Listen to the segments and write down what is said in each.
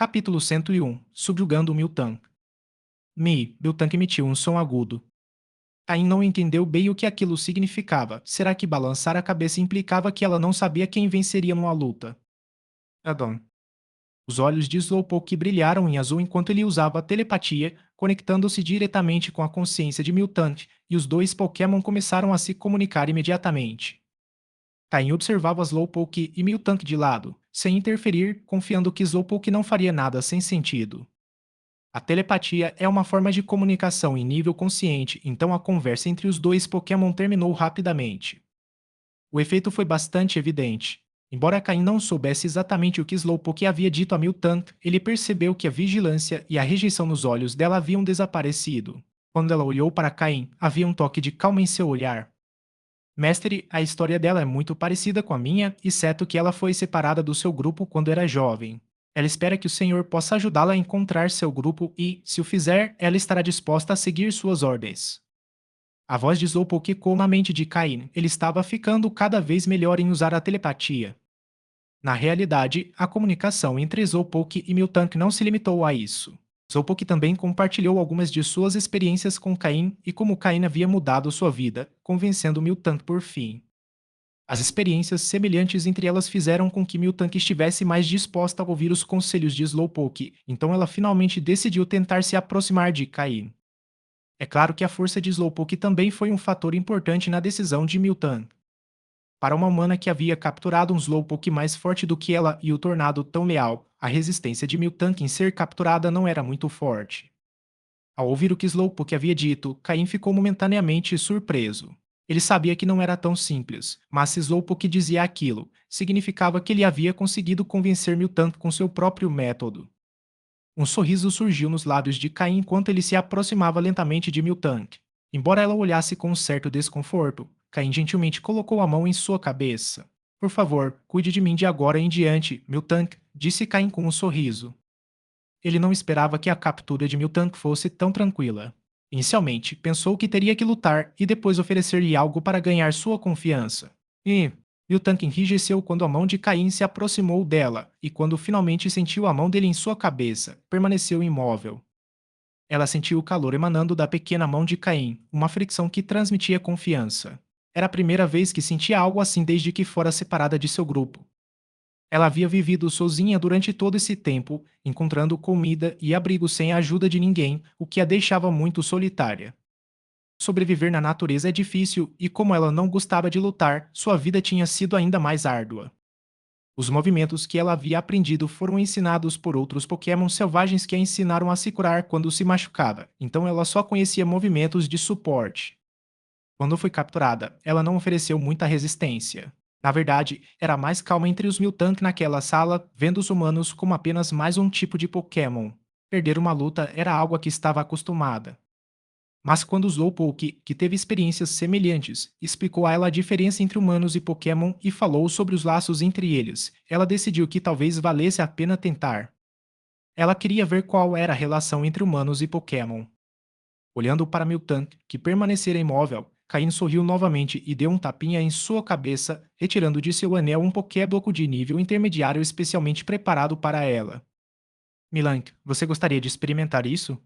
Capítulo 101. Subjugando Miltank. Miltank emitiu um som agudo. Caim não entendeu bem o que aquilo significava. Será que balançar a cabeça implicava que ela não sabia quem venceria numa luta? Adon. Os olhos de Slowpoke brilharam em azul enquanto ele usava a telepatia, conectando-se diretamente com a consciência de Miltank, e os dois Pokémon começaram a se comunicar imediatamente. Caim observava Slowpoke e Miltank de lado, sem interferir, confiando que Slowpoke não faria nada sem sentido. A telepatia é uma forma de comunicação em nível consciente, então a conversa entre os dois Pokémon terminou rapidamente. O efeito foi bastante evidente. Embora Caim não soubesse exatamente o que Slowpoke havia dito a Miltank, ele percebeu que a vigilância e a rejeição nos olhos dela haviam desaparecido. Quando ela olhou para Caim, havia um toque de calma em seu olhar. Mestre, a história dela é muito parecida com a minha, exceto que ela foi separada do seu grupo quando era jovem. Ela espera que o Senhor possa ajudá-la a encontrar seu grupo e, se o fizer, ela estará disposta a seguir suas ordens. A voz de Slowpoke ecoou na mente de Cain. Ele estava ficando cada vez melhor em usar a telepatia. Na realidade, a comunicação entre Slowpoke e Miltank não se limitou a isso. Slowpoke também compartilhou algumas de suas experiências com Cain e como Cain havia mudado sua vida, convencendo Miltank por fim. As experiências semelhantes entre elas fizeram com que Miltank estivesse mais disposta a ouvir os conselhos de Slowpoke, então ela finalmente decidiu tentar se aproximar de Cain. É claro que a força de Slowpoke também foi um fator importante na decisão de Miltank. Para uma humana que havia capturado um Slowpoke mais forte do que ela e o tornado tão leal, a resistência de Miltank em ser capturada não era muito forte. Ao ouvir o que Slowpoke havia dito, Caim ficou momentaneamente surpreso. Ele sabia que não era tão simples, mas se Slowpoke dizia aquilo, significava que ele havia conseguido convencer Miltank com seu próprio método. Um sorriso surgiu nos lábios de Caim enquanto ele se aproximava lentamente de Miltank. Embora ela olhasse com um certo desconforto, Caim gentilmente colocou a mão em sua cabeça. Por favor, cuide de mim de agora em diante, Miltank, disse Caim com um sorriso. Ele não esperava que a captura de Miltank fosse tão tranquila. Inicialmente, pensou que teria que lutar e depois oferecer-lhe algo para ganhar sua confiança. Miltank enrijeceu quando a mão de Caim se aproximou dela, e quando finalmente sentiu a mão dele em sua cabeça, permaneceu imóvel. Ela sentiu o calor emanando da pequena mão de Caim, uma fricção que transmitia confiança. Era a primeira vez que sentia algo assim desde que fora separada de seu grupo. Ela havia vivido sozinha durante todo esse tempo, encontrando comida e abrigo sem a ajuda de ninguém, o que a deixava muito solitária. Sobreviver na natureza é difícil e, como ela não gostava de lutar, sua vida tinha sido ainda mais árdua. Os movimentos que ela havia aprendido foram ensinados por outros Pokémon selvagens que a ensinaram a se curar quando se machucava, então ela só conhecia movimentos de suporte. Quando foi capturada, ela não ofereceu muita resistência. Na verdade, era mais calma entre os Miltank naquela sala, vendo os humanos como apenas mais um tipo de Pokémon. Perder uma luta era algo a que estava acostumada. Mas quando Slowpoke, que teve experiências semelhantes, explicou a ela a diferença entre humanos e Pokémon e falou sobre os laços entre eles, ela decidiu que talvez valesse a pena tentar. Ela queria ver qual era a relação entre humanos e Pokémon. Olhando para Miltank, que permanecera imóvel, Caim sorriu novamente e deu um tapinha em sua cabeça, retirando de seu anel um Pokébloco de nível intermediário especialmente preparado para ela. Milank, você gostaria de experimentar isso?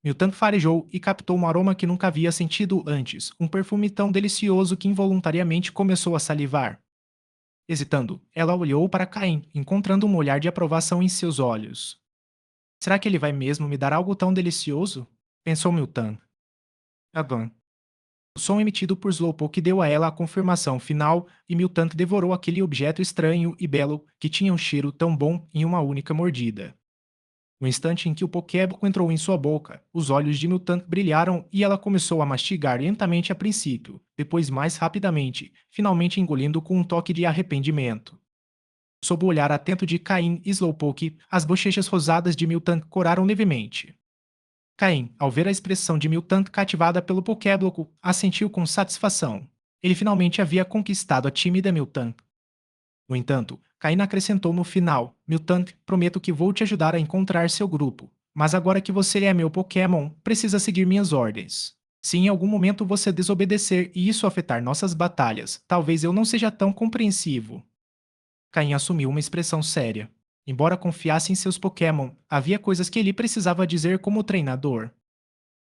Miltank farejou e captou um aroma que nunca havia sentido antes, um perfume tão delicioso que involuntariamente começou a salivar. Hesitando, ela olhou para Caim, encontrando um olhar de aprovação em seus olhos. Será que ele vai mesmo me dar algo tão delicioso? Pensou Miltank. Avan. O som emitido por Slowpoke deu a ela a confirmação final e Miltank devorou aquele objeto estranho e belo que tinha um cheiro tão bom em uma única mordida. No instante em que o Pokébloco entrou em sua boca, os olhos de Miltank brilharam e ela começou a mastigar lentamente a princípio, depois mais rapidamente, finalmente engolindo com um toque de arrependimento. Sob o olhar atento de Caim e Slowpoke, as bochechas rosadas de Miltank coraram levemente. Caim, ao ver a expressão de Miltank cativada pelo Pokébloco, assentiu com satisfação. Ele finalmente havia conquistado a tímida Miltank. No entanto, Caim acrescentou no final: Miltank, prometo que vou te ajudar a encontrar seu grupo. Mas agora que você é meu Pokémon, precisa seguir minhas ordens. Se em algum momento você desobedecer e isso afetar nossas batalhas, talvez eu não seja tão compreensivo. Caim assumiu uma expressão séria. Embora confiasse em seus Pokémon, havia coisas que ele precisava dizer como treinador.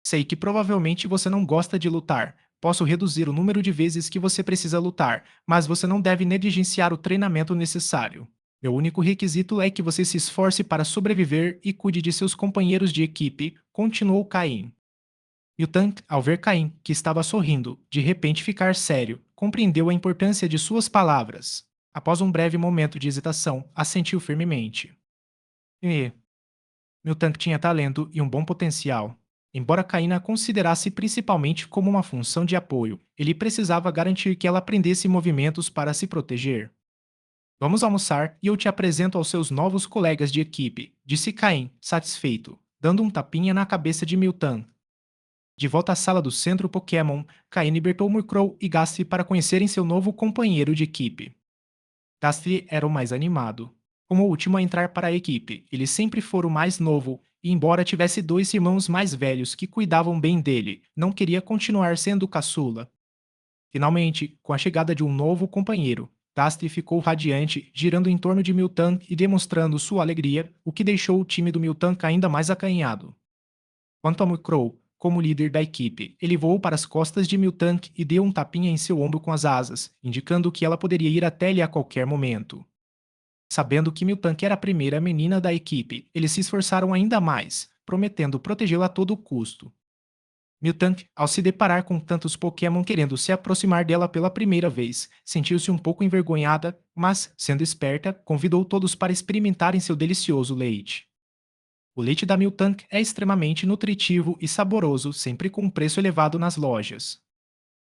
Sei que provavelmente você não gosta de lutar. Posso reduzir o número de vezes que você precisa lutar, mas você não deve negligenciar o treinamento necessário. Meu único requisito é que você se esforce para sobreviver e cuide de seus companheiros de equipe, continuou Caim. Yutan, ao ver Caim, que estava sorrindo, de repente ficar sério, compreendeu a importância de suas palavras. Após um breve momento de hesitação, assentiu firmemente. E Miltank tinha talento e um bom potencial. Embora Caína a considerasse principalmente como uma função de apoio, ele precisava garantir que ela aprendesse movimentos para se proteger. Vamos almoçar e eu te apresento aos seus novos colegas de equipe, disse Caim, satisfeito, dando um tapinha na cabeça de Miltan. De volta à sala do centro Pokémon, Caim libertou Murkrow e Gastly para conhecerem seu novo companheiro de equipe. Gastly era o mais animado. Como o último a entrar para a equipe, ele sempre foi o mais novo, e embora tivesse dois irmãos mais velhos que cuidavam bem dele, não queria continuar sendo o caçula. Finalmente, com a chegada de um novo companheiro, Gastly ficou radiante, girando em torno de Miltank e demonstrando sua alegria, o que deixou o time do Miltank ainda mais acanhado. Quanto a Murkrow, como líder da equipe, ele voou para as costas de Miltank e deu um tapinha em seu ombro com as asas, indicando que ela poderia ir até ele a qualquer momento. Sabendo que Miltank era a primeira menina da equipe, eles se esforçaram ainda mais, prometendo protegê-la a todo custo. Miltank, ao se deparar com tantos Pokémon querendo se aproximar dela pela primeira vez, sentiu-se um pouco envergonhada, mas, sendo esperta, convidou todos para experimentarem seu delicioso leite. O leite da Miltank é extremamente nutritivo e saboroso, sempre com um preço elevado nas lojas.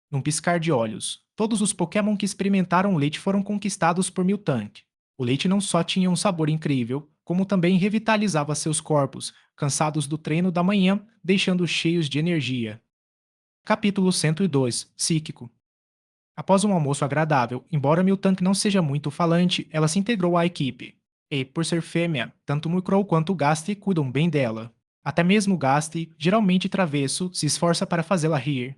Num piscar de olhos, todos os Pokémon que experimentaram o leite foram conquistados por Miltank. O leite não só tinha um sabor incrível, como também revitalizava seus corpos, cansados do treino da manhã, deixando-os cheios de energia. Capítulo 102 Psíquico. Após um almoço agradável, embora Miltank não seja muito falante, ela se integrou à equipe. E, por ser fêmea, tanto Murkrow quanto Gastly cuidam bem dela. Até mesmo Gastly, geralmente travesso, se esforça para fazê-la rir.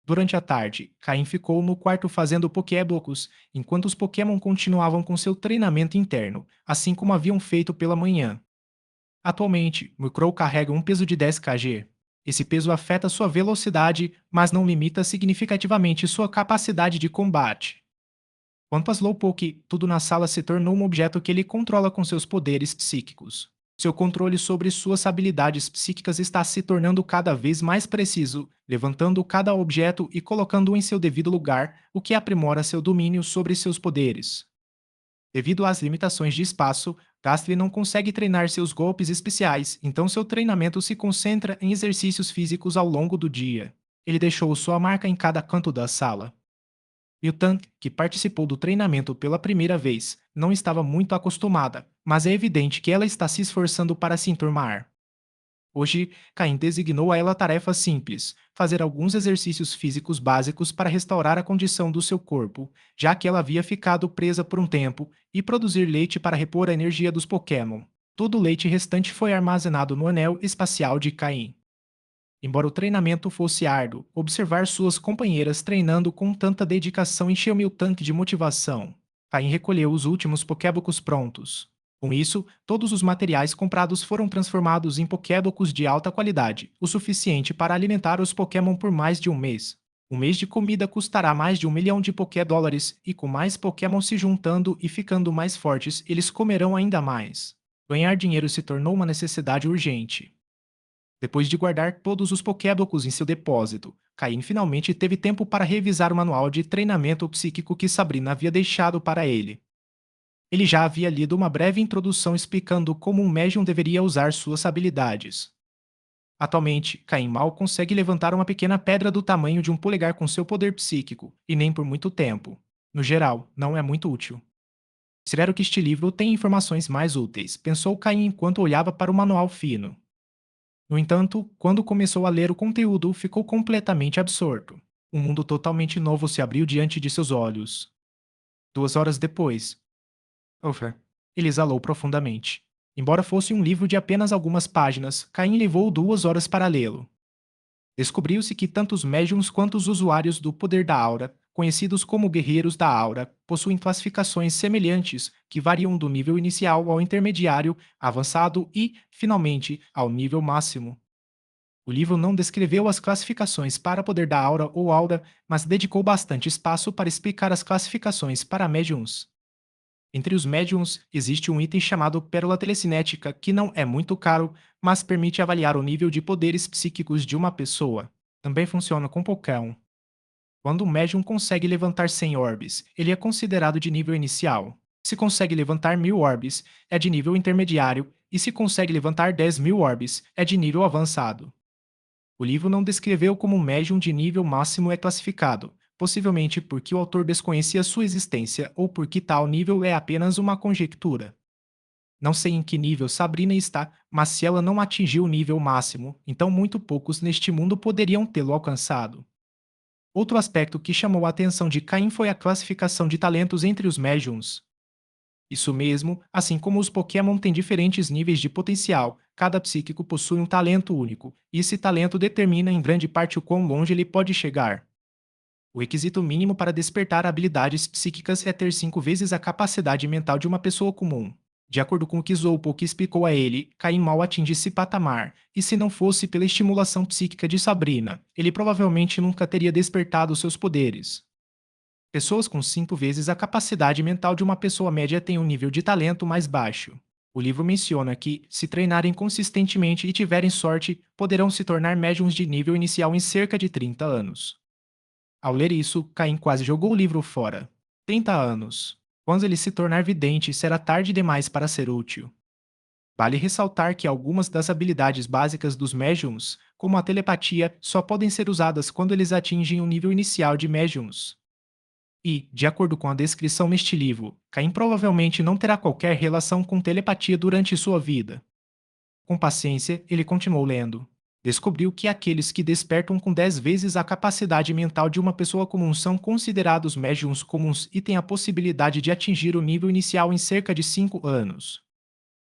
Durante a tarde, Caim ficou no quarto fazendo Pokéblocos, enquanto os Pokémon continuavam com seu treinamento interno, assim como haviam feito pela manhã. Atualmente, Murkrow carrega um peso de 10 kg. Esse peso afeta sua velocidade, mas não limita significativamente sua capacidade de combate. Quanto a Slowpoke, tudo na sala se tornou um objeto que ele controla com seus poderes psíquicos. Seu controle sobre suas habilidades psíquicas está se tornando cada vez mais preciso, levantando cada objeto e colocando-o em seu devido lugar, o que aprimora seu domínio sobre seus poderes. Devido às limitações de espaço, Gastly não consegue treinar seus golpes especiais, então seu treinamento se concentra em exercícios físicos ao longo do dia. Ele deixou sua marca em cada canto da sala. Yutan, que participou do treinamento pela primeira vez, não estava muito acostumada, mas é evidente que ela está se esforçando para se enturmar. Hoje, Caim designou a ela tarefas simples, fazer alguns exercícios físicos básicos para restaurar a condição do seu corpo, já que ela havia ficado presa por um tempo, e produzir leite para repor a energia dos Pokémon. Todo o leite restante foi armazenado no anel espacial de Caim. Embora o treinamento fosse árduo, observar suas companheiras treinando com tanta dedicação encheu-me o tanque de motivação. Caim recolheu os últimos Pokébocos prontos. Com isso, todos os materiais comprados foram transformados em Pokébocos de alta qualidade, o suficiente para alimentar os Pokémon por mais de um mês. Um mês de comida custará mais de 1 milhão de Pokédólares, e com mais Pokémon se juntando e ficando mais fortes, eles comerão ainda mais. Ganhar dinheiro se tornou uma necessidade urgente. Depois de guardar todos os Pokéblocos em seu depósito, Caim finalmente teve tempo para revisar o manual de treinamento psíquico que Sabrina havia deixado para ele. Ele já havia lido uma breve introdução explicando como um médium deveria usar suas habilidades. Atualmente, Caim mal consegue levantar uma pequena pedra do tamanho de um polegar com seu poder psíquico, e nem por muito tempo. No geral, não é muito útil. Espero que este livro tenha informações mais úteis, pensou Caim enquanto olhava para o manual fino. No entanto, quando começou a ler o conteúdo, ficou completamente absorto. Um mundo totalmente novo se abriu diante de seus olhos. 2 horas depois. Ufa. Ele exalou profundamente. Embora fosse um livro de apenas algumas páginas, Caim levou 2 horas para lê-lo. Descobriu-se que tanto os médiums quanto os usuários do poder da aura conhecidos como guerreiros da aura, possuem classificações semelhantes que variam do nível inicial ao intermediário, avançado e, finalmente, ao nível máximo. O livro não descreveu as classificações para poder da aura ou aura, mas dedicou bastante espaço para explicar as classificações para médiums. Entre os médiums, existe um item chamado Pérola Telecinética, que não é muito caro, mas permite avaliar o nível de poderes psíquicos de uma pessoa. Também funciona com Pokémon. Quando um médium consegue levantar 100 orbes, ele é considerado de nível inicial. Se consegue levantar 1000 orbes, é de nível intermediário, e se consegue levantar 10.000 orbes, é de nível avançado. O livro não descreveu como um médium de nível máximo é classificado, possivelmente porque o autor desconhecia sua existência ou porque tal nível é apenas uma conjectura. Não sei em que nível Sabrina está, mas se ela não atingiu o nível máximo, então muito poucos neste mundo poderiam tê-lo alcançado. Outro aspecto que chamou a atenção de Caim foi a classificação de talentos entre os médiums. Isso mesmo, assim como os Pokémon têm diferentes níveis de potencial, cada psíquico possui um talento único, e esse talento determina em grande parte o quão longe ele pode chegar. O requisito mínimo para despertar habilidades psíquicas é ter 5 vezes a capacidade mental de uma pessoa comum. De acordo com o que Zoupoke explicou a ele, Caim mal atinge esse patamar, e se não fosse pela estimulação psíquica de Sabrina, ele provavelmente nunca teria despertado seus poderes. Pessoas com 5 vezes a capacidade mental de uma pessoa média têm um nível de talento mais baixo. O livro menciona que, se treinarem consistentemente e tiverem sorte, poderão se tornar médiums de nível inicial em cerca de 30 anos. Ao ler isso, Caim quase jogou o livro fora. 30 anos. Quando ele se tornar vidente, será tarde demais para ser útil. Vale ressaltar que algumas das habilidades básicas dos médiums, como a telepatia, só podem ser usadas quando eles atingem o nível inicial de médiums. E, de acordo com a descrição neste livro, Caim provavelmente não terá qualquer relação com telepatia durante sua vida. Com paciência, ele continuou lendo. Descobriu que aqueles que despertam com 10 vezes a capacidade mental de uma pessoa comum são considerados médiums comuns e têm a possibilidade de atingir o nível inicial em cerca de 5 anos.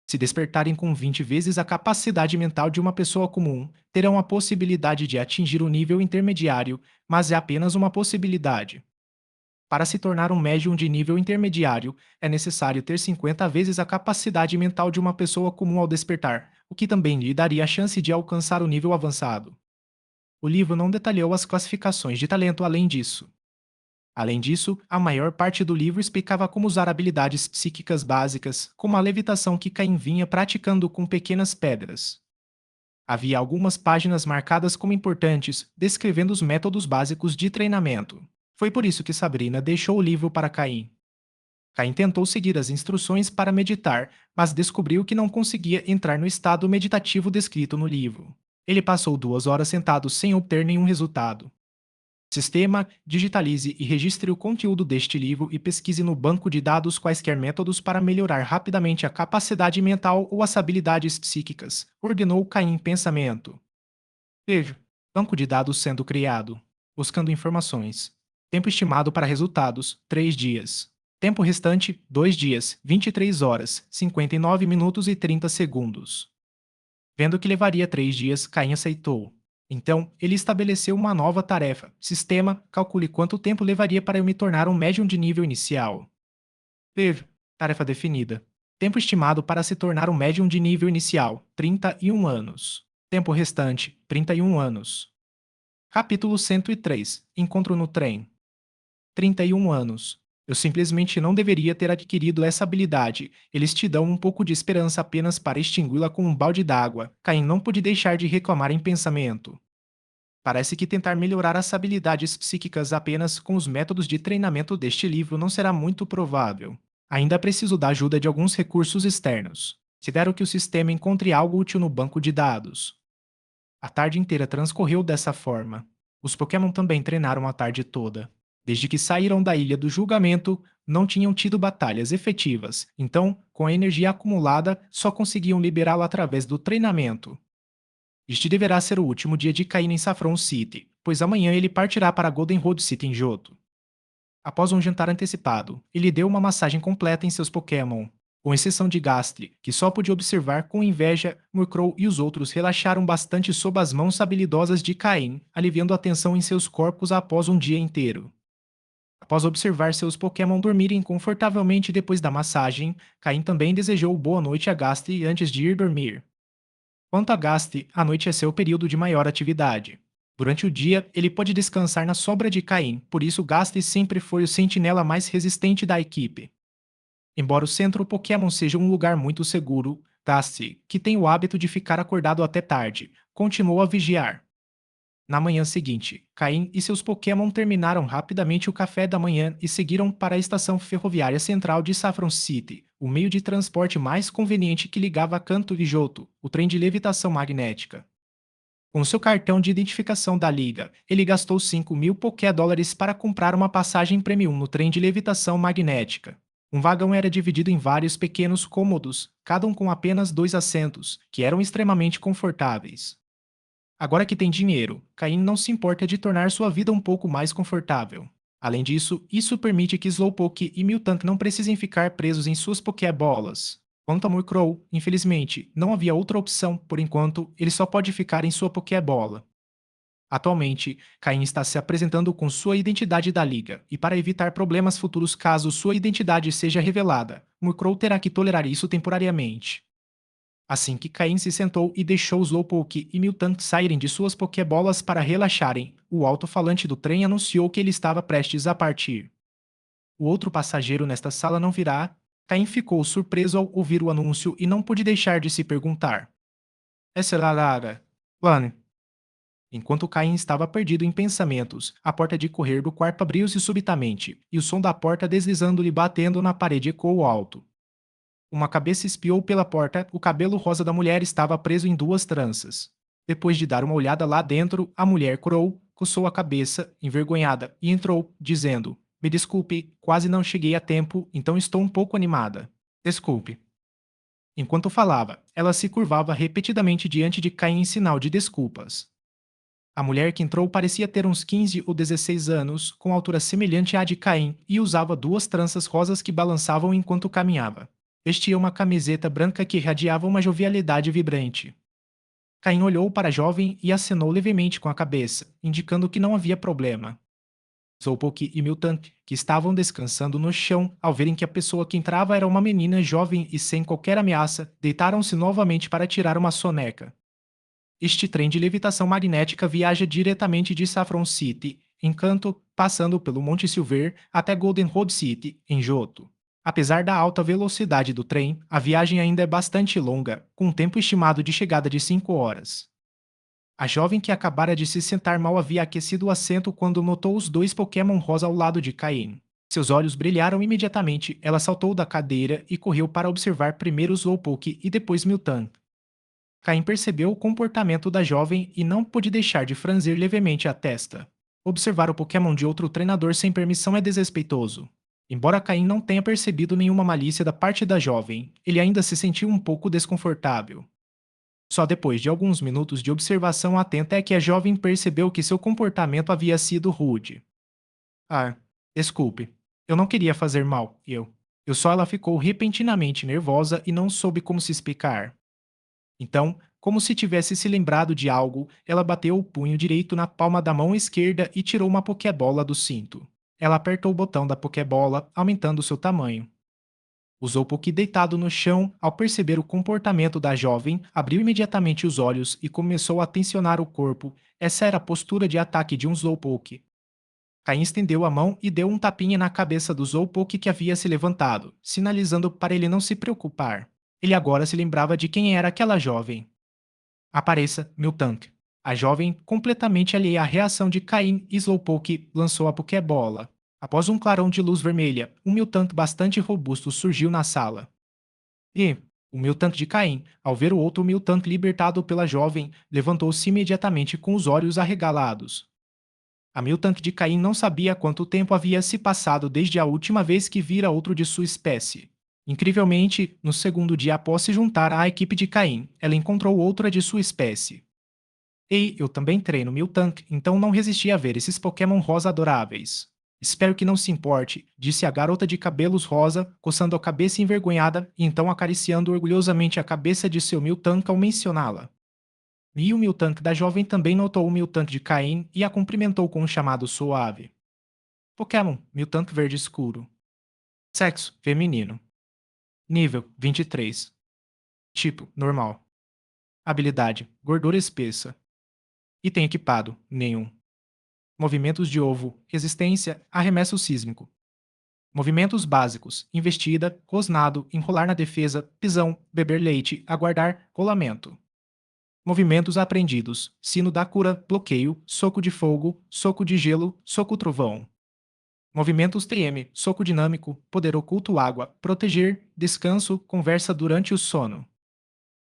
Se despertarem com 20 vezes a capacidade mental de uma pessoa comum, terão a possibilidade de atingir o nível intermediário, mas é apenas uma possibilidade. Para se tornar um médium de nível intermediário, é necessário ter 50 vezes a capacidade mental de uma pessoa comum ao despertar, o que também lhe daria a chance de alcançar o nível avançado. O livro não detalhou as classificações de talento além disso. Além disso, a maior parte do livro explicava como usar habilidades psíquicas básicas, como a levitação que Caim vinha praticando com pequenas pedras. Havia algumas páginas marcadas como importantes, descrevendo os métodos básicos de treinamento. Foi por isso que Sabrina deixou o livro para Caim. Caim tentou seguir as instruções para meditar, mas descobriu que não conseguia entrar no estado meditativo descrito no livro. Ele passou 2 horas sentado sem obter nenhum resultado. Sistema, digitalize e registre o conteúdo deste livro e pesquise no banco de dados quaisquer métodos para melhorar rapidamente a capacidade mental ou as habilidades psíquicas, ordenou Caim em pensamento. Veja, banco de dados sendo criado. Buscando informações. Tempo estimado para resultados: 3 dias. Tempo restante: 2 dias, 23 horas, 59 minutos e 30 segundos. Vendo que levaria 3 dias, Caim aceitou. Então, ele estabeleceu uma nova tarefa. Sistema, calcule quanto tempo levaria para eu me tornar um médium de nível inicial. Veja, tarefa definida. Tempo estimado para se tornar um médium de nível inicial: 31 anos. Tempo restante: 31 anos. Capítulo 103. Encontro no trem. 31 anos. Eu simplesmente não deveria ter adquirido essa habilidade. Eles te dão um pouco de esperança apenas para extingui-la com um balde d'água. Caim não pôde deixar de reclamar em pensamento. Parece que tentar melhorar as habilidades psíquicas apenas com os métodos de treinamento deste livro não será muito provável. Ainda preciso da ajuda de alguns recursos externos. Considero que o sistema encontre algo útil no banco de dados. A tarde inteira transcorreu dessa forma. Os Pokémon também treinaram a tarde toda. Desde que saíram da Ilha do Julgamento, não tinham tido batalhas efetivas, então, com a energia acumulada, só conseguiam liberá-la através do treinamento. Este deverá ser o último dia de Caim em Saffron City, pois amanhã ele partirá para Golden Road City em Johto. Após um jantar antecipado, ele deu uma massagem completa em seus Pokémon. Com exceção de Gastly, que só podia observar com inveja, Murkrow e os outros relaxaram bastante sob as mãos habilidosas de Caim, aliviando a tensão em seus corpos após um dia inteiro. Após observar seus Pokémon dormirem confortavelmente depois da massagem, Caim também desejou boa noite a Gastly antes de ir dormir. Quanto a Gastly, a noite é seu período de maior atividade. Durante o dia, ele pode descansar na sombra de Caim, por isso Gastly sempre foi o sentinela mais resistente da equipe. Embora o centro Pokémon seja um lugar muito seguro, Gastly, que tem o hábito de ficar acordado até tarde, continuou a vigiar. Na manhã seguinte, Caim e seus Pokémon terminaram rapidamente o café da manhã e seguiram para a estação ferroviária central de Saffron City, o meio de transporte mais conveniente que ligava Kanto e Johto, o trem de levitação magnética. Com seu cartão de identificação da Liga, ele gastou 5.000 Poké-dólares para comprar uma passagem Premium no trem de levitação magnética. Um vagão era dividido em vários pequenos cômodos, cada um com apenas 2 assentos, que eram extremamente confortáveis. Agora que tem dinheiro, Caim não se importa de tornar sua vida um pouco mais confortável. Além disso, isso permite que Slowpoke e Miltank não precisem ficar presos em suas Pokébolas. Quanto a Murkrow, infelizmente, não havia outra opção, por enquanto, ele só pode ficar em sua Pokébola. Atualmente, Caim está se apresentando com sua identidade da Liga, e para evitar problemas futuros caso sua identidade seja revelada, Murkrow terá que tolerar isso temporariamente. Assim que Caim se sentou e deixou Slowpoke e Miltank saírem de suas Pokébolas para relaxarem, o alto-falante do trem anunciou que ele estava prestes a partir. O outro passageiro nesta sala não virá. Caim ficou surpreso ao ouvir o anúncio e não pôde deixar de se perguntar. Essa era a Lara. Plane. Enquanto Caim estava perdido em pensamentos, a porta de correr do quarto abriu-se subitamente, e o som da porta deslizando-lhe batendo na parede ecoou alto. Uma cabeça espiou pela porta, o cabelo rosa da mulher estava preso em 2 tranças. Depois de dar uma olhada lá dentro, a mulher corou, coçou a cabeça, envergonhada, e entrou, dizendo: Me desculpe, quase não cheguei a tempo, então estou um pouco animada. Desculpe. Enquanto falava, ela se curvava repetidamente diante de Caim em sinal de desculpas. A mulher que entrou parecia ter uns 15 ou 16 anos, com altura semelhante à de Caim, e usava 2 tranças rosas que balançavam enquanto caminhava. Vestia uma camiseta branca que irradiava uma jovialidade vibrante. Caim olhou para a jovem e acenou levemente com a cabeça, indicando que não havia problema. Slowpoke e Miltank, que estavam descansando no chão ao verem que a pessoa que entrava era uma menina jovem e sem qualquer ameaça, deitaram-se novamente para tirar uma soneca. Este trem de levitação magnética viaja diretamente de Saffron City, em Kanto, passando pelo Monte Silver até Golden Road City, em Johto. Apesar da alta velocidade do trem, a viagem ainda é bastante longa, com um tempo estimado de chegada de 5 horas. A jovem que acabara de se sentar mal havia aquecido o assento quando notou os 2 Pokémon rosa ao lado de Caim. Seus olhos brilharam imediatamente, ela saltou da cadeira e correu para observar primeiro Slowpoke e depois Miltank. Caim percebeu o comportamento da jovem e não pôde deixar de franzir levemente a testa. Observar o Pokémon de outro treinador sem permissão é desrespeitoso. Embora Caim não tenha percebido nenhuma malícia da parte da jovem, ele ainda se sentiu um pouco desconfortável. Só depois de alguns minutos de observação atenta é que a jovem percebeu que seu comportamento havia sido rude. Ah, desculpe. Eu não queria fazer mal, eu. Ela ficou repentinamente nervosa e não soube como se explicar. Então, como se tivesse se lembrado de algo, ela bateu o punho direito na palma da mão esquerda e tirou uma Pokébola do cinto. Ela apertou o botão da Pokébola, aumentando seu tamanho. Usou Poké deitado no chão, ao perceber o comportamento da jovem, abriu imediatamente os olhos e começou a tensionar o corpo. Essa era a postura de ataque de um Slowpoke. Caim estendeu a mão e deu um tapinha na cabeça do Slowpoke que havia se levantado, sinalizando para ele não se preocupar. Ele agora se lembrava de quem era aquela jovem. Apareça, Miltank. A jovem, completamente alheia à reação de Caim e Slowpoke, lançou a Pokébola. Após um clarão de luz vermelha, um Miltank bastante robusto surgiu na sala. E, o Miltank de Caim, ao ver o outro Miltank libertado pela jovem, levantou-se imediatamente com os olhos arregalados. A Miltank de Caim não sabia quanto tempo havia se passado desde a última vez que vira outro de sua espécie. Incrivelmente, no segundo dia após se juntar à equipe de Caim, ela encontrou outra de sua espécie. Ei, eu também treino Miltank, então não resisti a ver esses Pokémon rosa adoráveis. Espero que não se importe, disse a garota de cabelos rosa, coçando a cabeça envergonhada e então acariciando orgulhosamente a cabeça de seu Miltank ao mencioná-la. E o Miltank da jovem também notou o Miltank de Caim e a cumprimentou com um chamado suave. Pokémon Mewtwo verde escuro. Sexo feminino. Nível 23. Tipo normal. Habilidade gordura espessa. Item equipado nenhum. Movimentos de ovo, resistência, arremesso sísmico. Movimentos básicos: investida, rosnado, enrolar na defesa, pisão, beber leite, aguardar, rolamento. Movimentos aprendidos: sino da cura, bloqueio, soco de fogo, soco de gelo, soco trovão. Movimentos TM: soco dinâmico, poder oculto água, proteger, descanso, conversa durante o sono.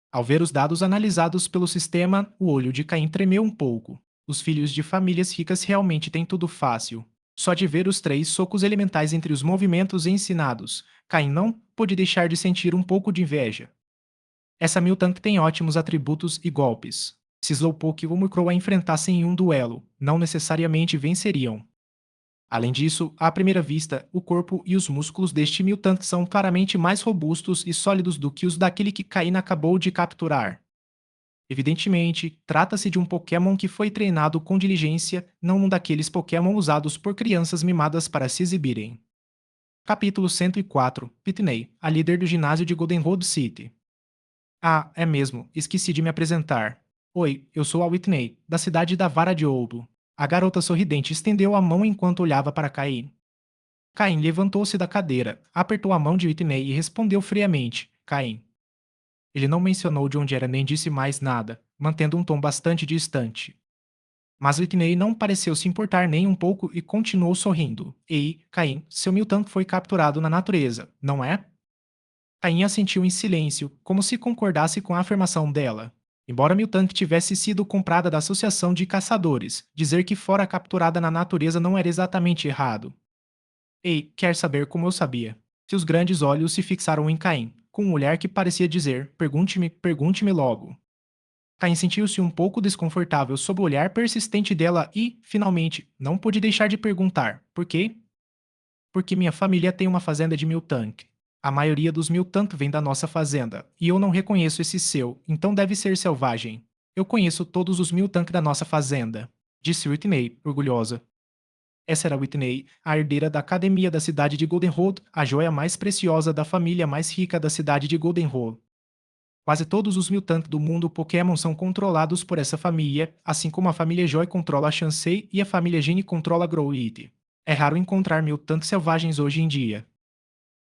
Ao ver os dados analisados pelo sistema, o olho de Caim tremeu um pouco. Os filhos de famílias ricas realmente têm tudo fácil. Só de ver os 3 socos elementais entre os movimentos ensinados, Caim não pôde deixar de sentir um pouco de inveja. Essa Miltank tem ótimos atributos e golpes. Se Slowpoke ou Murkrow a enfrentassem em um duelo, não necessariamente venceriam. Além disso, à primeira vista, o corpo e os músculos deste Miltank são claramente mais robustos e sólidos do que os daquele que Caim acabou de capturar. Evidentemente, trata-se de um Pokémon que foi treinado com diligência, não um daqueles Pokémon usados por crianças mimadas para se exibirem. Capítulo 104 Whitney, a líder do ginásio de Goldenrod City. Ah, é mesmo, esqueci de me apresentar. Oi, eu sou a Whitney, da cidade da Vara de Ouro. A garota sorridente estendeu a mão enquanto olhava para Caim. Caim levantou-se da cadeira, apertou a mão de Whitney e respondeu friamente: Caim. Ele não mencionou de onde era nem disse mais nada, mantendo um tom bastante distante. Mas Whitney não pareceu se importar nem um pouco e continuou sorrindo. Ei, Caim, seu Miltank foi capturado na natureza, não é? Caim assentiu em silêncio, como se concordasse com a afirmação dela. Embora Miltank tivesse sido comprada da Associação de Caçadores, dizer que fora capturada na natureza não era exatamente errado. Ei, quer saber como eu sabia? Seus grandes olhos se fixaram em Caim, com um olhar que parecia dizer: pergunte-me, pergunte-me logo. Caim sentiu-se um pouco desconfortável sob o olhar persistente dela e, finalmente, não pôde deixar de perguntar: por quê? Porque minha família tem uma fazenda de Miltank. A maioria dos Miltank vem da nossa fazenda, e eu não reconheço esse seu, então deve ser selvagem. Eu conheço todos os Miltank da nossa fazenda, disse Whitney, orgulhosa. Essa era Whitney, a herdeira da academia da cidade de Goldenrod, a joia mais preciosa da família mais rica da cidade de Goldenrod. Quase todos os Miltank do mundo Pokémon são controlados por essa família, assim como a família Joy controla a Chansey e a família Genie controla a Growlithe. É raro encontrar Miltank selvagens hoje em dia.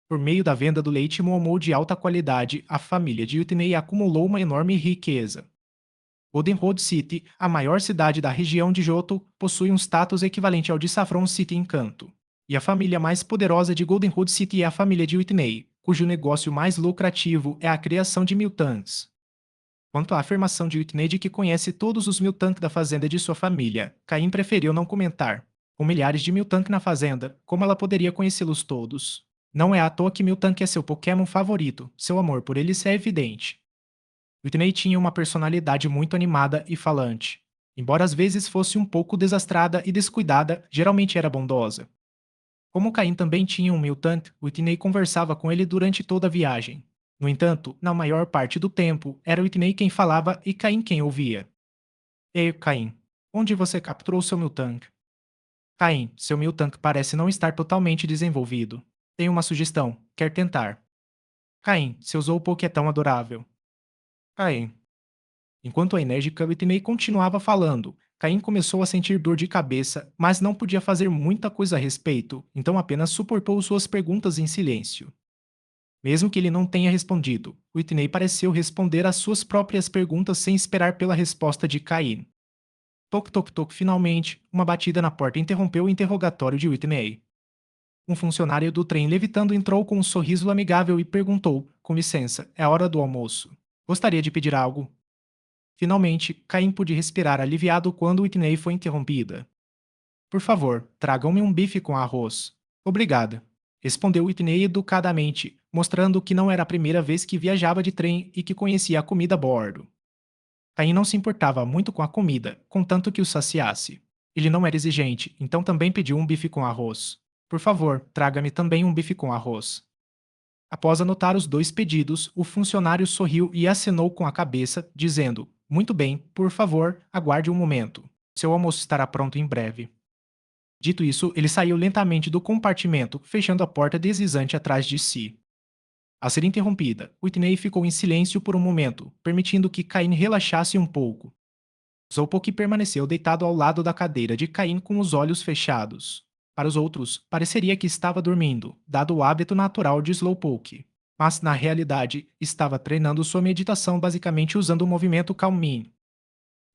Por meio da venda do leite Momou de alta qualidade, a família de Whitney acumulou uma enorme riqueza. Goldenrod City, a maior cidade da região de Johto, possui um status equivalente ao de Saffron City em Kanto. E a família mais poderosa de Goldenrod City é a família de Whitney, cujo negócio mais lucrativo é a criação de Miltanks. Quanto à afirmação de Whitney de que conhece todos os Miltank da fazenda de sua família, Caim preferiu não comentar. Com milhares de Miltank na fazenda, como ela poderia conhecê-los todos? Não é à toa que Miltank é seu Pokémon favorito, seu amor por eles é evidente. Whitney tinha uma personalidade muito animada e falante. Embora às vezes fosse um pouco desastrada e descuidada, geralmente era bondosa. Como Caim também tinha um Miltank, Whitney conversava com ele durante toda a viagem. No entanto, na maior parte do tempo, era Whitney quem falava e Caim quem ouvia. Ei, Caim, onde você capturou seu Miltank? Caim, seu Miltank parece não estar totalmente desenvolvido. Tenho uma sugestão, quer tentar. Caim, seu Slowpoke é tão adorável. Caim. Enquanto a enérgica Whitney continuava falando, Caim começou a sentir dor de cabeça, mas não podia fazer muita coisa a respeito, então apenas suportou suas perguntas em silêncio. Mesmo que ele não tenha respondido, Whitney pareceu responder às suas próprias perguntas sem esperar pela resposta de Caim. Toc toc toc finalmente, uma batida na porta interrompeu o interrogatório de Whitney. Um funcionário do trem levitando entrou com um sorriso amigável e perguntou: com licença, é a hora do almoço. Gostaria de pedir algo? Finalmente, Caim pôde respirar aliviado quando Whitney foi interrompida. Por favor, tragam-me um bife com arroz. Obrigada. Respondeu Whitney educadamente, mostrando que não era a primeira vez que viajava de trem e que conhecia a comida a bordo. Caim não se importava muito com a comida, contanto que o saciasse. Ele não era exigente, então também pediu um bife com arroz. Por favor, traga-me também um bife com arroz. Após anotar os 2 pedidos, o funcionário sorriu e acenou com a cabeça, dizendo: muito bem, por favor, aguarde um momento. Seu almoço estará pronto em breve. Dito isso, ele saiu lentamente do compartimento, fechando a porta deslizante atrás de si. Ao ser interrompida, Whitney ficou em silêncio por um momento, permitindo que Cain relaxasse um pouco. Slowpoke permaneceu deitado ao lado da cadeira de Cain com os olhos fechados. Para os outros, pareceria que estava dormindo, dado o hábito natural de Slowpoke. Mas, na realidade, estava treinando sua meditação basicamente usando o movimento Calmin.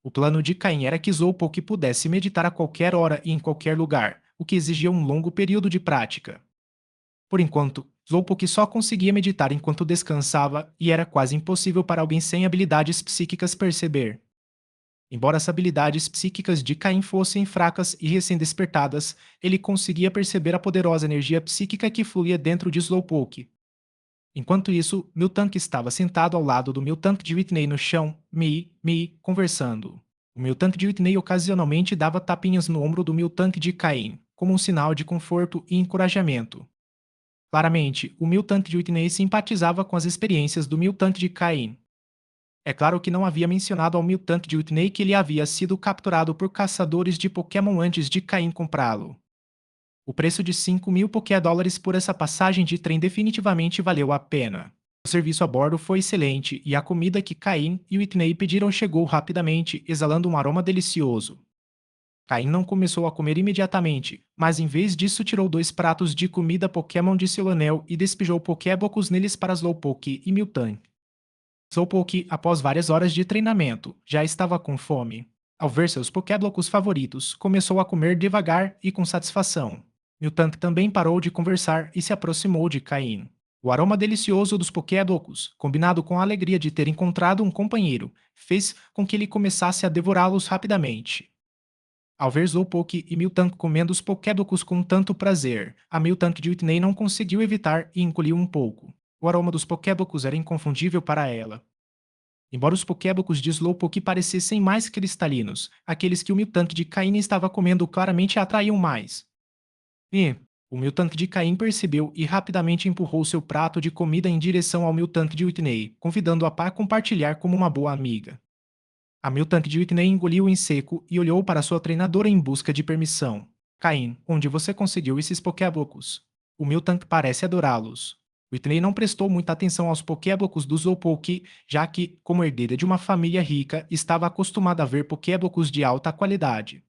O plano de Cain era que Slowpoke pudesse meditar a qualquer hora e em qualquer lugar, o que exigia um longo período de prática. Por enquanto, Slowpoke só conseguia meditar enquanto descansava e era quase impossível para alguém sem habilidades psíquicas perceber. Embora as habilidades psíquicas de Caim fossem fracas e recém-despertadas, ele conseguia perceber a poderosa energia psíquica que fluía dentro de Slowpoke. Enquanto isso, Miltank estava sentado ao lado do Miltank de Whitney no chão, conversando. O Miltank de Whitney ocasionalmente dava tapinhas no ombro do Miltank de Caim, como um sinal de conforto e encorajamento. Claramente, o Miltank de Whitney simpatizava com as experiências do Miltank de Caim. É claro que não havia mencionado ao Miltank de Whitney que ele havia sido capturado por caçadores de Pokémon antes de Caim comprá-lo. O preço de 5.000 Pokédólares por essa passagem de trem definitivamente valeu a pena. O serviço a bordo foi excelente e a comida que Caim e Whitney pediram chegou rapidamente, exalando um aroma delicioso. Caim não começou a comer imediatamente, mas em vez disso tirou 2 pratos de comida Pokémon de seu anel e despejou Pokébocos neles para Slowpoke e Miltank. Slowpoke, após várias horas de treinamento, já estava com fome. Ao ver seus Pokéblocos favoritos, começou a comer devagar e com satisfação. Miltank também parou de conversar e se aproximou de Caim. O aroma delicioso dos Pokéblocos, combinado com a alegria de ter encontrado um companheiro, fez com que ele começasse a devorá-los rapidamente. Ao ver Slowpoke e Miltank comendo os Pokéblocos com tanto prazer, a Miltank de Whitney não conseguiu evitar e encolheu um pouco. O aroma dos Pokéblocos era inconfundível para ela. Embora os Pokébocos de Slowpoke parecessem mais cristalinos, aqueles que o Miltank de Caim estava comendo claramente a atraíam mais. O Miltank de Caim percebeu e rapidamente empurrou seu prato de comida em direção ao Miltank de Whitney, convidando-a para compartilhar como uma boa amiga. A Miltank de Whitney engoliu em seco e olhou para sua treinadora em busca de permissão. Caim, onde você conseguiu esses Pokébocos? O Miltank parece adorá-los. Whitney não prestou muita atenção aos Pokébocos do Slowpoke, já que, como herdeira de uma família rica, estava acostumada a ver Pokébocos de alta qualidade.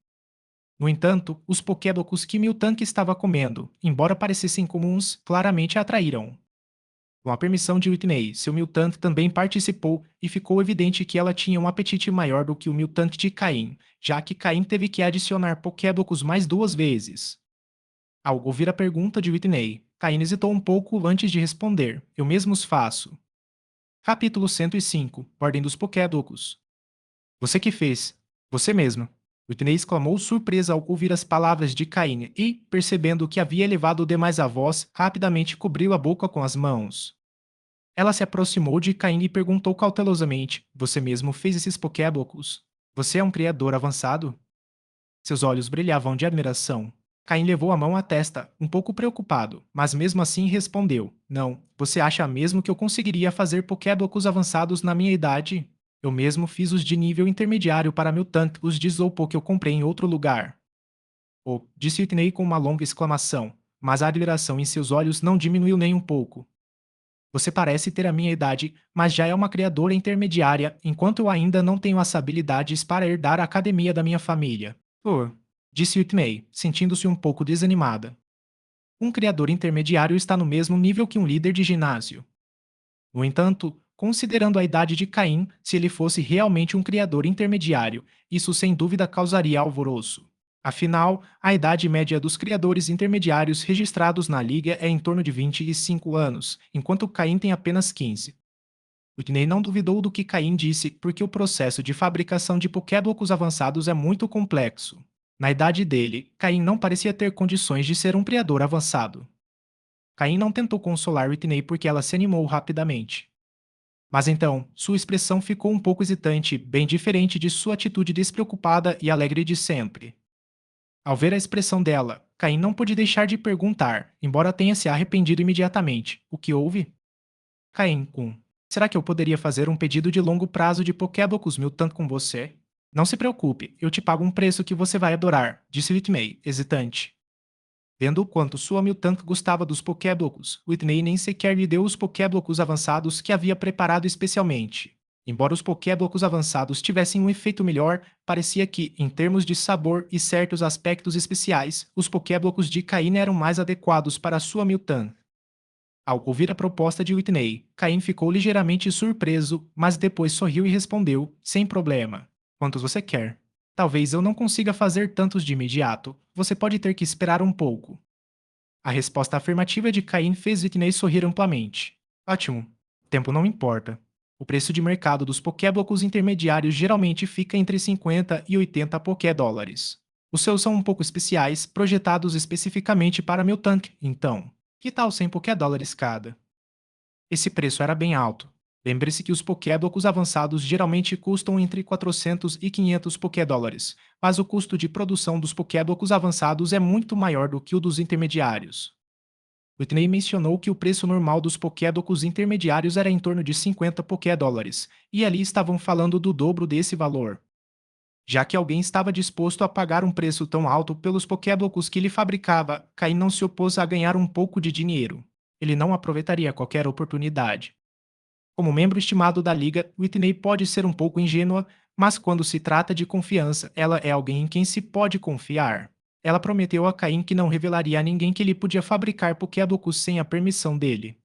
No entanto, os Pokébocos que Miltank estava comendo, embora parecessem comuns, claramente a atraíram. Com a permissão de Whitney, seu Miltank também participou e ficou evidente que ela tinha um apetite maior do que o Miltank de Caim, já que Caim teve que adicionar Pokébocos mais 2 vezes. Ao ouvir a pergunta de Whitney, Caim hesitou um pouco antes de responder. Eu mesmo os faço. Capítulo 105. Ordem dos Pokébocos. Você que fez. Você mesmo. Whitney exclamou surpresa ao ouvir as palavras de Caim e, percebendo que havia elevado demais a voz, rapidamente cobriu a boca com as mãos. Ela se aproximou de Caim e perguntou cautelosamente: Você mesmo fez esses Pokébocos? Você é um criador avançado? Seus olhos brilhavam de admiração. Caim levou a mão à testa, um pouco preocupado, mas mesmo assim respondeu: Não, você acha mesmo que eu conseguiria fazer Pokébocos avançados na minha idade? Eu mesmo fiz os de nível intermediário para Miltank, os de Slowpoke que eu comprei em outro lugar. Oh, disse Whitney com uma longa exclamação, mas a admiração em seus olhos não diminuiu nem um pouco. Você parece ter a minha idade, mas já é uma criadora intermediária, enquanto eu ainda não tenho as habilidades para herdar a academia da minha família. Oh, disse Whitney, sentindo-se um pouco desanimada. Um criador intermediário está no mesmo nível que um líder de ginásio. No entanto, considerando a idade de Caim, se ele fosse realmente um criador intermediário, isso sem dúvida causaria alvoroço. Afinal, a idade média dos criadores intermediários registrados na liga é em torno de 25 anos, enquanto Caim tem apenas 15. Whitney não duvidou do que Caim disse porque o processo de fabricação de Pokébocos avançados é muito complexo. Na idade dele, Caim não parecia ter condições de ser um criador avançado. Caim não tentou consolar Whitney porque ela se animou rapidamente. Mas então, sua expressão ficou um pouco hesitante, bem diferente de sua atitude despreocupada e alegre de sempre. Ao ver a expressão dela, Caim não pôde deixar de perguntar, embora tenha se arrependido imediatamente: O que houve? Caim, será que eu poderia fazer um pedido de longo prazo de Pokébocos Miltank com você? Não se preocupe, eu te pago um preço que você vai adorar, disse Whitney, hesitante. Vendo o quanto sua Miltank gostava dos Pokéblocos, Whitney nem sequer lhe deu os Pokéblocos avançados que havia preparado especialmente. Embora os Pokéblocos avançados tivessem um efeito melhor, parecia que, em termos de sabor e certos aspectos especiais, os Pokéblocos de Caine eram mais adequados para sua Miltank. Ao ouvir a proposta de Whitney, Caim ficou ligeiramente surpreso, mas depois sorriu e respondeu, sem problema. Quantos você quer? Talvez eu não consiga fazer tantos de imediato. Você pode ter que esperar um pouco. A resposta afirmativa de Caim fez Whitney sorrir amplamente. Ótimo. Tempo não importa. O preço de mercado dos Pokéblocos intermediários geralmente fica entre 50 e 80 Pokédólares. Os seus são um pouco especiais, projetados especificamente para meu tanque, então. Que tal 100 Pokédólares cada? Esse preço era bem alto. Lembre-se que os Pokéblocos avançados geralmente custam entre 400 e 500 Pokédólares, mas o custo de produção dos Pokéblocos avançados é muito maior do que o dos intermediários. Whitney mencionou que o preço normal dos Pokéblocos intermediários era em torno de 50 Pokédólares, e ali estavam falando do dobro desse valor. Já que alguém estava disposto a pagar um preço tão alto pelos Pokéblocos que ele fabricava, Cain não se opôs a ganhar um pouco de dinheiro. Ele não aproveitaria qualquer oportunidade. Como membro estimado da Liga, Whitney pode ser um pouco ingênua, mas quando se trata de confiança, ela é alguém em quem se pode confiar. Ela prometeu a Caim que não revelaria a ninguém que ele podia fabricar Pokéblocos sem a permissão dele.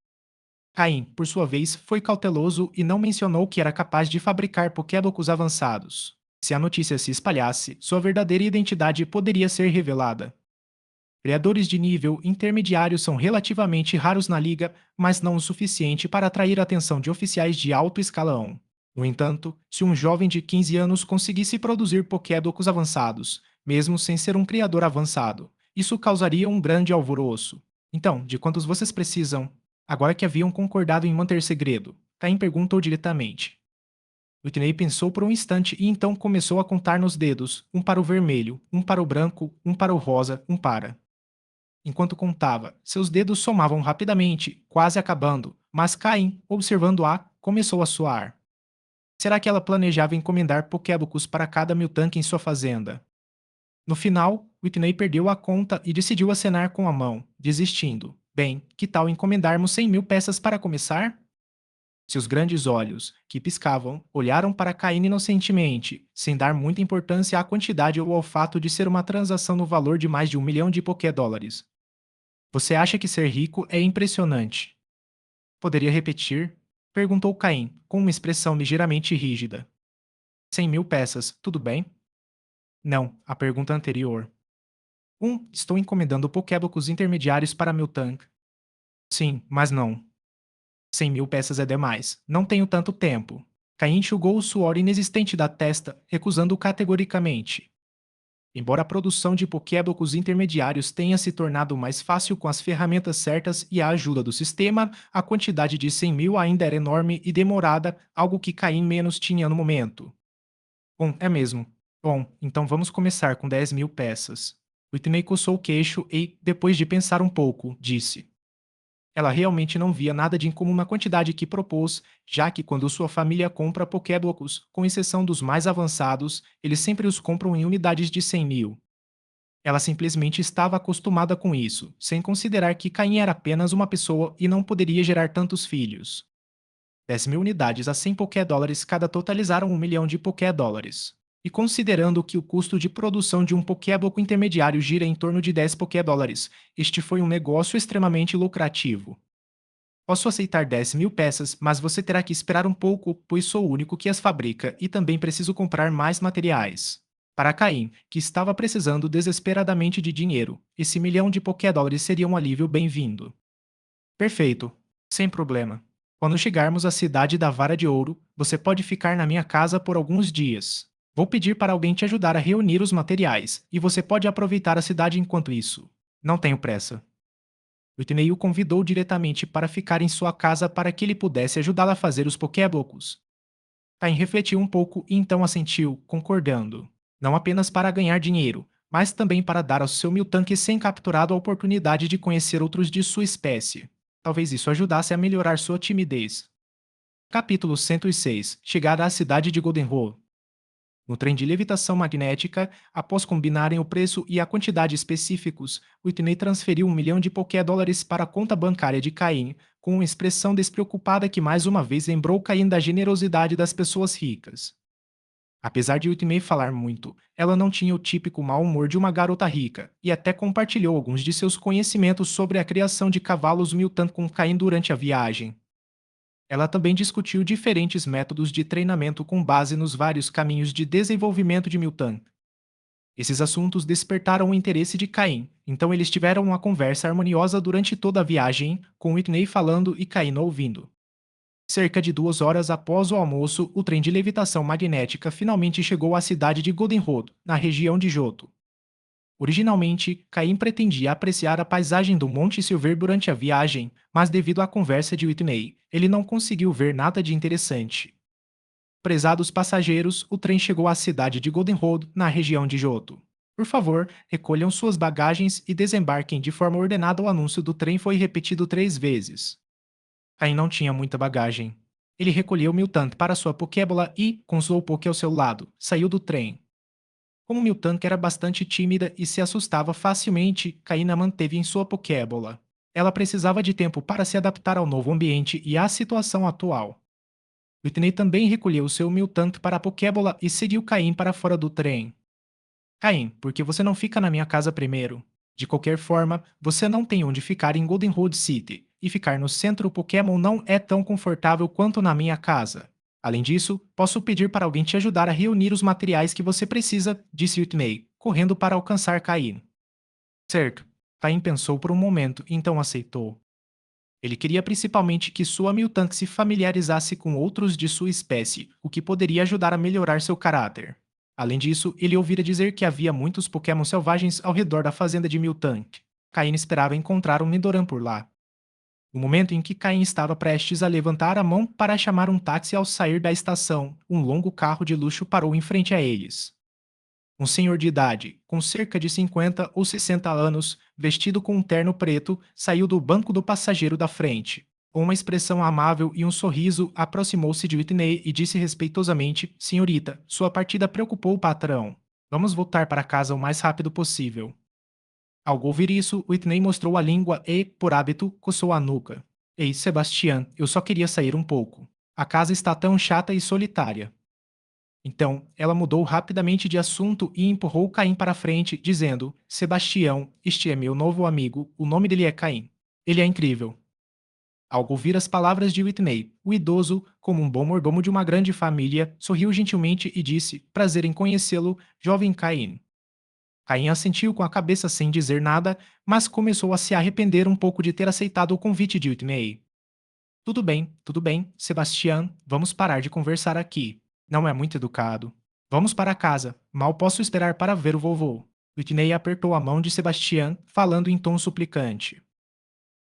Caim, por sua vez, foi cauteloso e não mencionou que era capaz de fabricar Pokéblocos avançados. Se a notícia se espalhasse, sua verdadeira identidade poderia ser revelada. Criadores de nível intermediário são relativamente raros na liga, mas não o suficiente para atrair a atenção de oficiais de alto escalão. No entanto, se um jovem de 15 anos conseguisse produzir Pokéblocos avançados, mesmo sem ser um criador avançado, isso causaria um grande alvoroço. Então, de quantos vocês precisam? Agora que haviam concordado em manter segredo, Caim perguntou diretamente. Whitney pensou por um instante e então começou a contar nos dedos, um para o vermelho, um para o branco, um para o rosa, um para. Enquanto contava, seus dedos somavam rapidamente, quase acabando, mas Caim, observando-a, começou a suar. Será que ela planejava encomendar Pokéblocos para cada Miltank em sua fazenda? No final, Whitney perdeu a conta e decidiu acenar com a mão, desistindo. Bem, que tal encomendarmos 100.000 peças para começar? Seus grandes olhos, que piscavam, olharam para Caim inocentemente, sem dar muita importância à quantidade ou ao fato de ser uma transação no valor de mais de 1 milhão de Pokédólares. Você acha que ser rico é impressionante? Poderia repetir? Perguntou Caim, com uma expressão ligeiramente rígida. 100.000 peças, tudo bem? Não, a pergunta anterior. Estou encomendando Pokéblocos intermediários para meu tanque. Sim, mas não. 100.000 peças é demais. Não tenho tanto tempo. Caim enxugou o suor inexistente da testa, recusando categoricamente. Embora a produção de Pokéblocos intermediários tenha se tornado mais fácil com as ferramentas certas e a ajuda do sistema, a quantidade de 100.000 ainda era enorme e demorada, algo que Caim menos tinha no momento. Bom, é mesmo. Bom, então vamos começar com 10.000 peças. Whitney coçou o queixo e, depois de pensar um pouco, disse. Ela realmente não via nada de incomum na quantidade que propôs, já que quando sua família compra Pokéblocos, com exceção dos mais avançados, eles sempre os compram em unidades de 100.000. Ela simplesmente estava acostumada com isso, sem considerar que Caim era apenas uma pessoa e não poderia gerar tantos filhos. 10.000 unidades a 100 Pokédólares cada totalizaram 1 milhão de Pokédólares. E considerando que o custo de produção de um Pokébloco intermediário gira em torno de 10 Pokédólares, este foi um negócio extremamente lucrativo. Posso aceitar 10.000 peças, mas você terá que esperar um pouco, pois sou o único que as fabrica e também preciso comprar mais materiais. Para Caim, que estava precisando desesperadamente de dinheiro, esse milhão de Pokédólares seria um alívio bem-vindo. Perfeito. Sem problema. Quando chegarmos à cidade da Vara de Ouro, você pode ficar na minha casa por alguns dias. Vou pedir para alguém te ajudar a reunir os materiais, e você pode aproveitar a cidade enquanto isso. Não tenho pressa. Whitney o convidou diretamente para ficar em sua casa para que ele pudesse ajudá-la a fazer os Pokéblocos. Cain refletiu um pouco e então assentiu, concordando. Não apenas para ganhar dinheiro, mas também para dar ao seu Miltank recém-capturado a oportunidade de conhecer outros de sua espécie. Talvez isso ajudasse a melhorar sua timidez. Capítulo 106. Chegada à cidade de Goldenrod. No trem de levitação magnética, após combinarem o preço e a quantidade específicos, Whitney transferiu 1 milhão de Poké-dólares para a conta bancária de Caim, com uma expressão despreocupada que mais uma vez lembrou Caim da generosidade das pessoas ricas. Apesar de Whitney falar muito, ela não tinha o típico mau humor de uma garota rica, e até compartilhou alguns de seus conhecimentos sobre a criação de cavalos Milton com Caim durante a viagem. Ela também discutiu diferentes métodos de treinamento com base nos vários caminhos de desenvolvimento de Milton. Esses assuntos despertaram o interesse de Caim, então eles tiveram uma conversa harmoniosa durante toda a viagem, com Whitney falando e Caim ouvindo. Cerca de 2 horas após o almoço, o trem de levitação magnética finalmente chegou à cidade de Goldenrod, na região de Johto. Originalmente, Caim pretendia apreciar a paisagem do Monte Silver durante a viagem, mas devido à conversa de Whitney, ele não conseguiu ver nada de interessante. Prezados passageiros, o trem chegou à cidade de Goldenrod, na região de Johto. Por favor, recolham suas bagagens e desembarquem de forma ordenada. O anúncio do trem foi repetido 3 vezes. Caim não tinha muita bagagem. Ele recolheu Miltank para sua Pokébola e, com Slowpoke ao seu lado, saiu do trem. Como Miltank era bastante tímida e se assustava facilmente, Caína manteve em sua Pokébola. Ela precisava de tempo para se adaptar ao novo ambiente e à situação atual. Whitney também recolheu seu Miltank para a Pokébola e seguiu Caim para fora do trem. Caim, por que você não fica na minha casa primeiro? De qualquer forma, você não tem onde ficar em Goldenrod City, e ficar no centro Pokémon não é tão confortável quanto na minha casa. Além disso, posso pedir para alguém te ajudar a reunir os materiais que você precisa, disse Whitney, correndo para alcançar Caim. Certo. Caim pensou por um momento e então aceitou. Ele queria principalmente que sua Miltank se familiarizasse com outros de sua espécie, o que poderia ajudar a melhorar seu caráter. Além disso, ele ouvira dizer que havia muitos Pokémon selvagens ao redor da fazenda de Miltank. Caim esperava encontrar um Nidoran por lá. No momento em que Caim estava prestes a levantar a mão para chamar um táxi ao sair da estação, um longo carro de luxo parou em frente a eles. Um senhor de idade, com cerca de 50 ou 60 anos, vestido com um terno preto, saiu do banco do passageiro da frente. Com uma expressão amável e um sorriso, aproximou-se de Whitney e disse respeitosamente: Senhorita, sua partida preocupou o patrão. Vamos voltar para casa o mais rápido possível. Ao ouvir isso, Whitney mostrou a língua e, por hábito, coçou a nuca. Ei, Sebastian, eu só queria sair um pouco. A casa está tão chata e solitária. Então, ela mudou rapidamente de assunto e empurrou Caim para frente, dizendo: Sebastião, este é meu novo amigo, o nome dele é Caim. Ele é incrível. Ao ouvir as palavras de Whitney, o idoso, como um bom mordomo de uma grande família, sorriu gentilmente e disse: Prazer em conhecê-lo, jovem Caim. Caim assentiu com a cabeça sem dizer nada, mas começou a se arrepender um pouco de ter aceitado o convite de Whitney. Tudo bem, Sebastian, vamos parar de conversar aqui. Não é muito educado. Vamos para casa, mal posso esperar para ver o vovô. Whitney apertou a mão de Sebastian, falando em tom suplicante.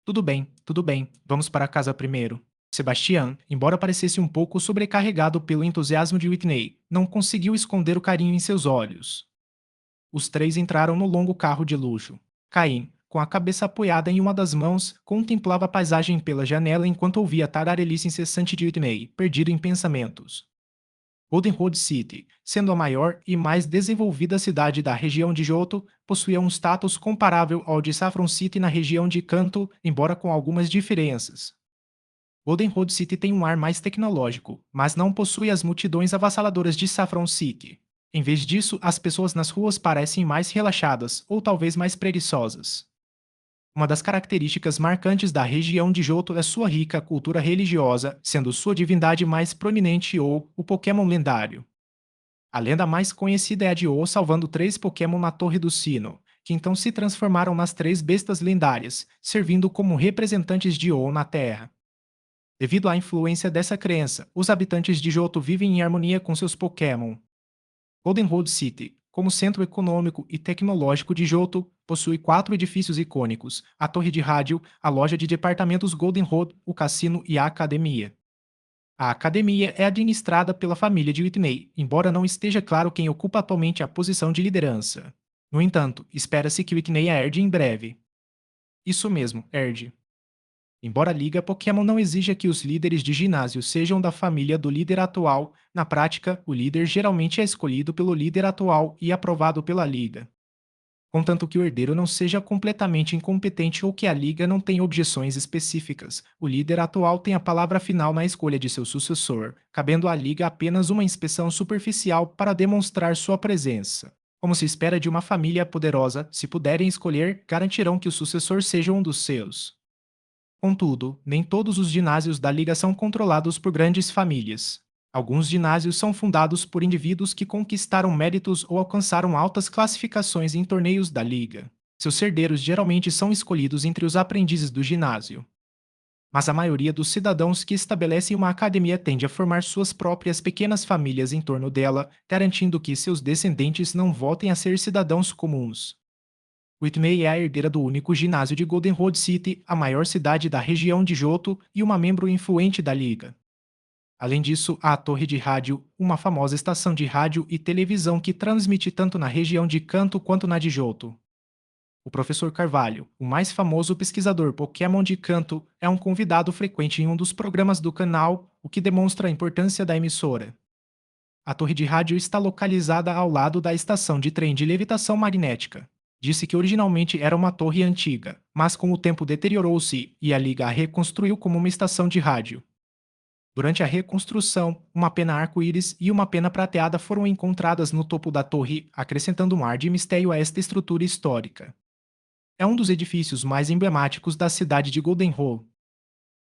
Tudo bem, vamos para casa primeiro. Sebastian, embora parecesse um pouco sobrecarregado pelo entusiasmo de Whitney, não conseguiu esconder o carinho em seus olhos. Os três entraram no longo carro de luxo. Caim, com a cabeça apoiada em uma das mãos, contemplava a paisagem pela janela enquanto ouvia a tagarelice incessante de Whitney, perdido em pensamentos. Goldenrod City, sendo a maior e mais desenvolvida cidade da região de Johto, possuía um status comparável ao de Saffron City na região de Kanto, embora com algumas diferenças. Goldenrod City tem um ar mais tecnológico, mas não possui as multidões avassaladoras de Saffron City. Em vez disso, as pessoas nas ruas parecem mais relaxadas ou talvez mais preguiçosas. Uma das características marcantes da região de Johto é sua rica cultura religiosa, sendo sua divindade mais prominente ou o Pokémon lendário. A lenda mais conhecida é a de O salvando 3 Pokémon na Torre do Sino, que então se transformaram nas 3 bestas lendárias, servindo como representantes de O na Terra. Devido à influência dessa crença, os habitantes de Johto vivem em harmonia com seus Pokémon. Goldenrod City, como centro econômico e tecnológico de Johto, possui 4 edifícios icônicos: a torre de rádio, a loja de departamentos Goldenrod, o cassino e a academia. A academia é administrada pela família de Whitney, embora não esteja claro quem ocupa atualmente a posição de liderança. No entanto, espera-se que Whitney a herde em breve. Isso mesmo, herde. Embora a Liga Pokémon não exija que os líderes de ginásio sejam da família do líder atual, na prática, o líder geralmente é escolhido pelo líder atual e aprovado pela Liga. Contanto que o herdeiro não seja completamente incompetente ou que a Liga não tenha objeções específicas, o líder atual tem a palavra final na escolha de seu sucessor, cabendo à Liga apenas uma inspeção superficial para demonstrar sua presença. Como se espera de uma família poderosa, se puderem escolher, garantirão que o sucessor seja um dos seus. Contudo, nem todos os ginásios da Liga são controlados por grandes famílias. Alguns ginásios são fundados por indivíduos que conquistaram méritos ou alcançaram altas classificações em torneios da Liga. Seus herdeiros geralmente são escolhidos entre os aprendizes do ginásio. Mas a maioria dos cidadãos que estabelecem uma academia tende a formar suas próprias pequenas famílias em torno dela, garantindo que seus descendentes não voltem a ser cidadãos comuns. Whitney é a herdeira do único ginásio de Golden Road City, a maior cidade da região de Johto e uma membro influente da liga. Além disso, há a Torre de Rádio, uma famosa estação de rádio e televisão que transmite tanto na região de Kanto quanto na de Johto. O professor Carvalho, o mais famoso pesquisador Pokémon de Kanto, é um convidado frequente em um dos programas do canal, o que demonstra a importância da emissora. A torre de rádio está localizada ao lado da estação de trem de levitação magnética. Disse que originalmente era uma torre antiga, mas com o tempo deteriorou-se e a liga a reconstruiu como uma estação de rádio. Durante a reconstrução, uma pena arco-íris e uma pena prateada foram encontradas no topo da torre, acrescentando um ar de mistério a esta estrutura histórica. É um dos edifícios mais emblemáticos da cidade de Goldenrod.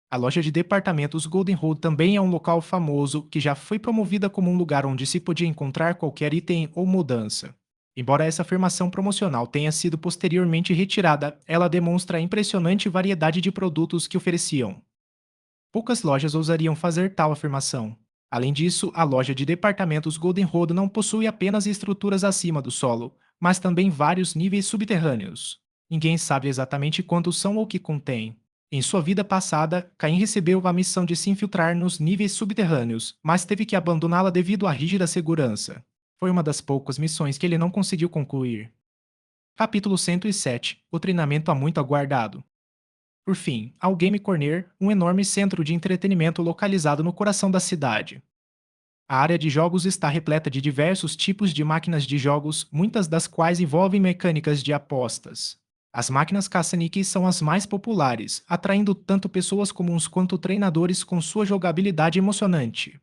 A loja de departamentos Goldenrod também é um local famoso que já foi promovida como um lugar onde se podia encontrar qualquer item ou mudança. Embora essa afirmação promocional tenha sido posteriormente retirada, ela demonstra a impressionante variedade de produtos que ofereciam. Poucas lojas ousariam fazer tal afirmação. Além disso, a loja de departamentos Goldenrod não possui apenas estruturas acima do solo, mas também vários níveis subterrâneos. Ninguém sabe exatamente quantos são ou o que contém. Em sua vida passada, Caim recebeu a missão de se infiltrar nos níveis subterrâneos, mas teve que abandoná-la devido à rígida segurança. Foi uma das poucas missões que ele não conseguiu concluir. Capítulo 107. O treinamento há muito aguardado. Por fim, há o Game Corner, um enorme centro de entretenimento localizado no coração da cidade. A área de jogos está repleta de diversos tipos de máquinas de jogos, muitas das quais envolvem mecânicas de apostas. As máquinas caça-níqueis são as mais populares, atraindo tanto pessoas comuns quanto treinadores com sua jogabilidade emocionante.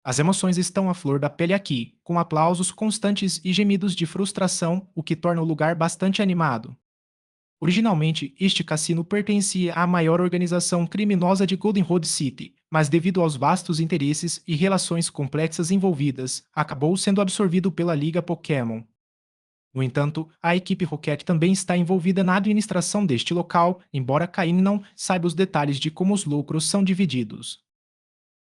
As emoções estão à flor da pele aqui, com aplausos constantes e gemidos de frustração, o que torna o lugar bastante animado. Originalmente, este cassino pertencia à maior organização criminosa de Golden Road City, mas devido aos vastos interesses e relações complexas envolvidas, acabou sendo absorvido pela Liga Pokémon. No entanto, a equipe Rocket também está envolvida na administração deste local, embora Caine não saiba os detalhes de como os lucros são divididos.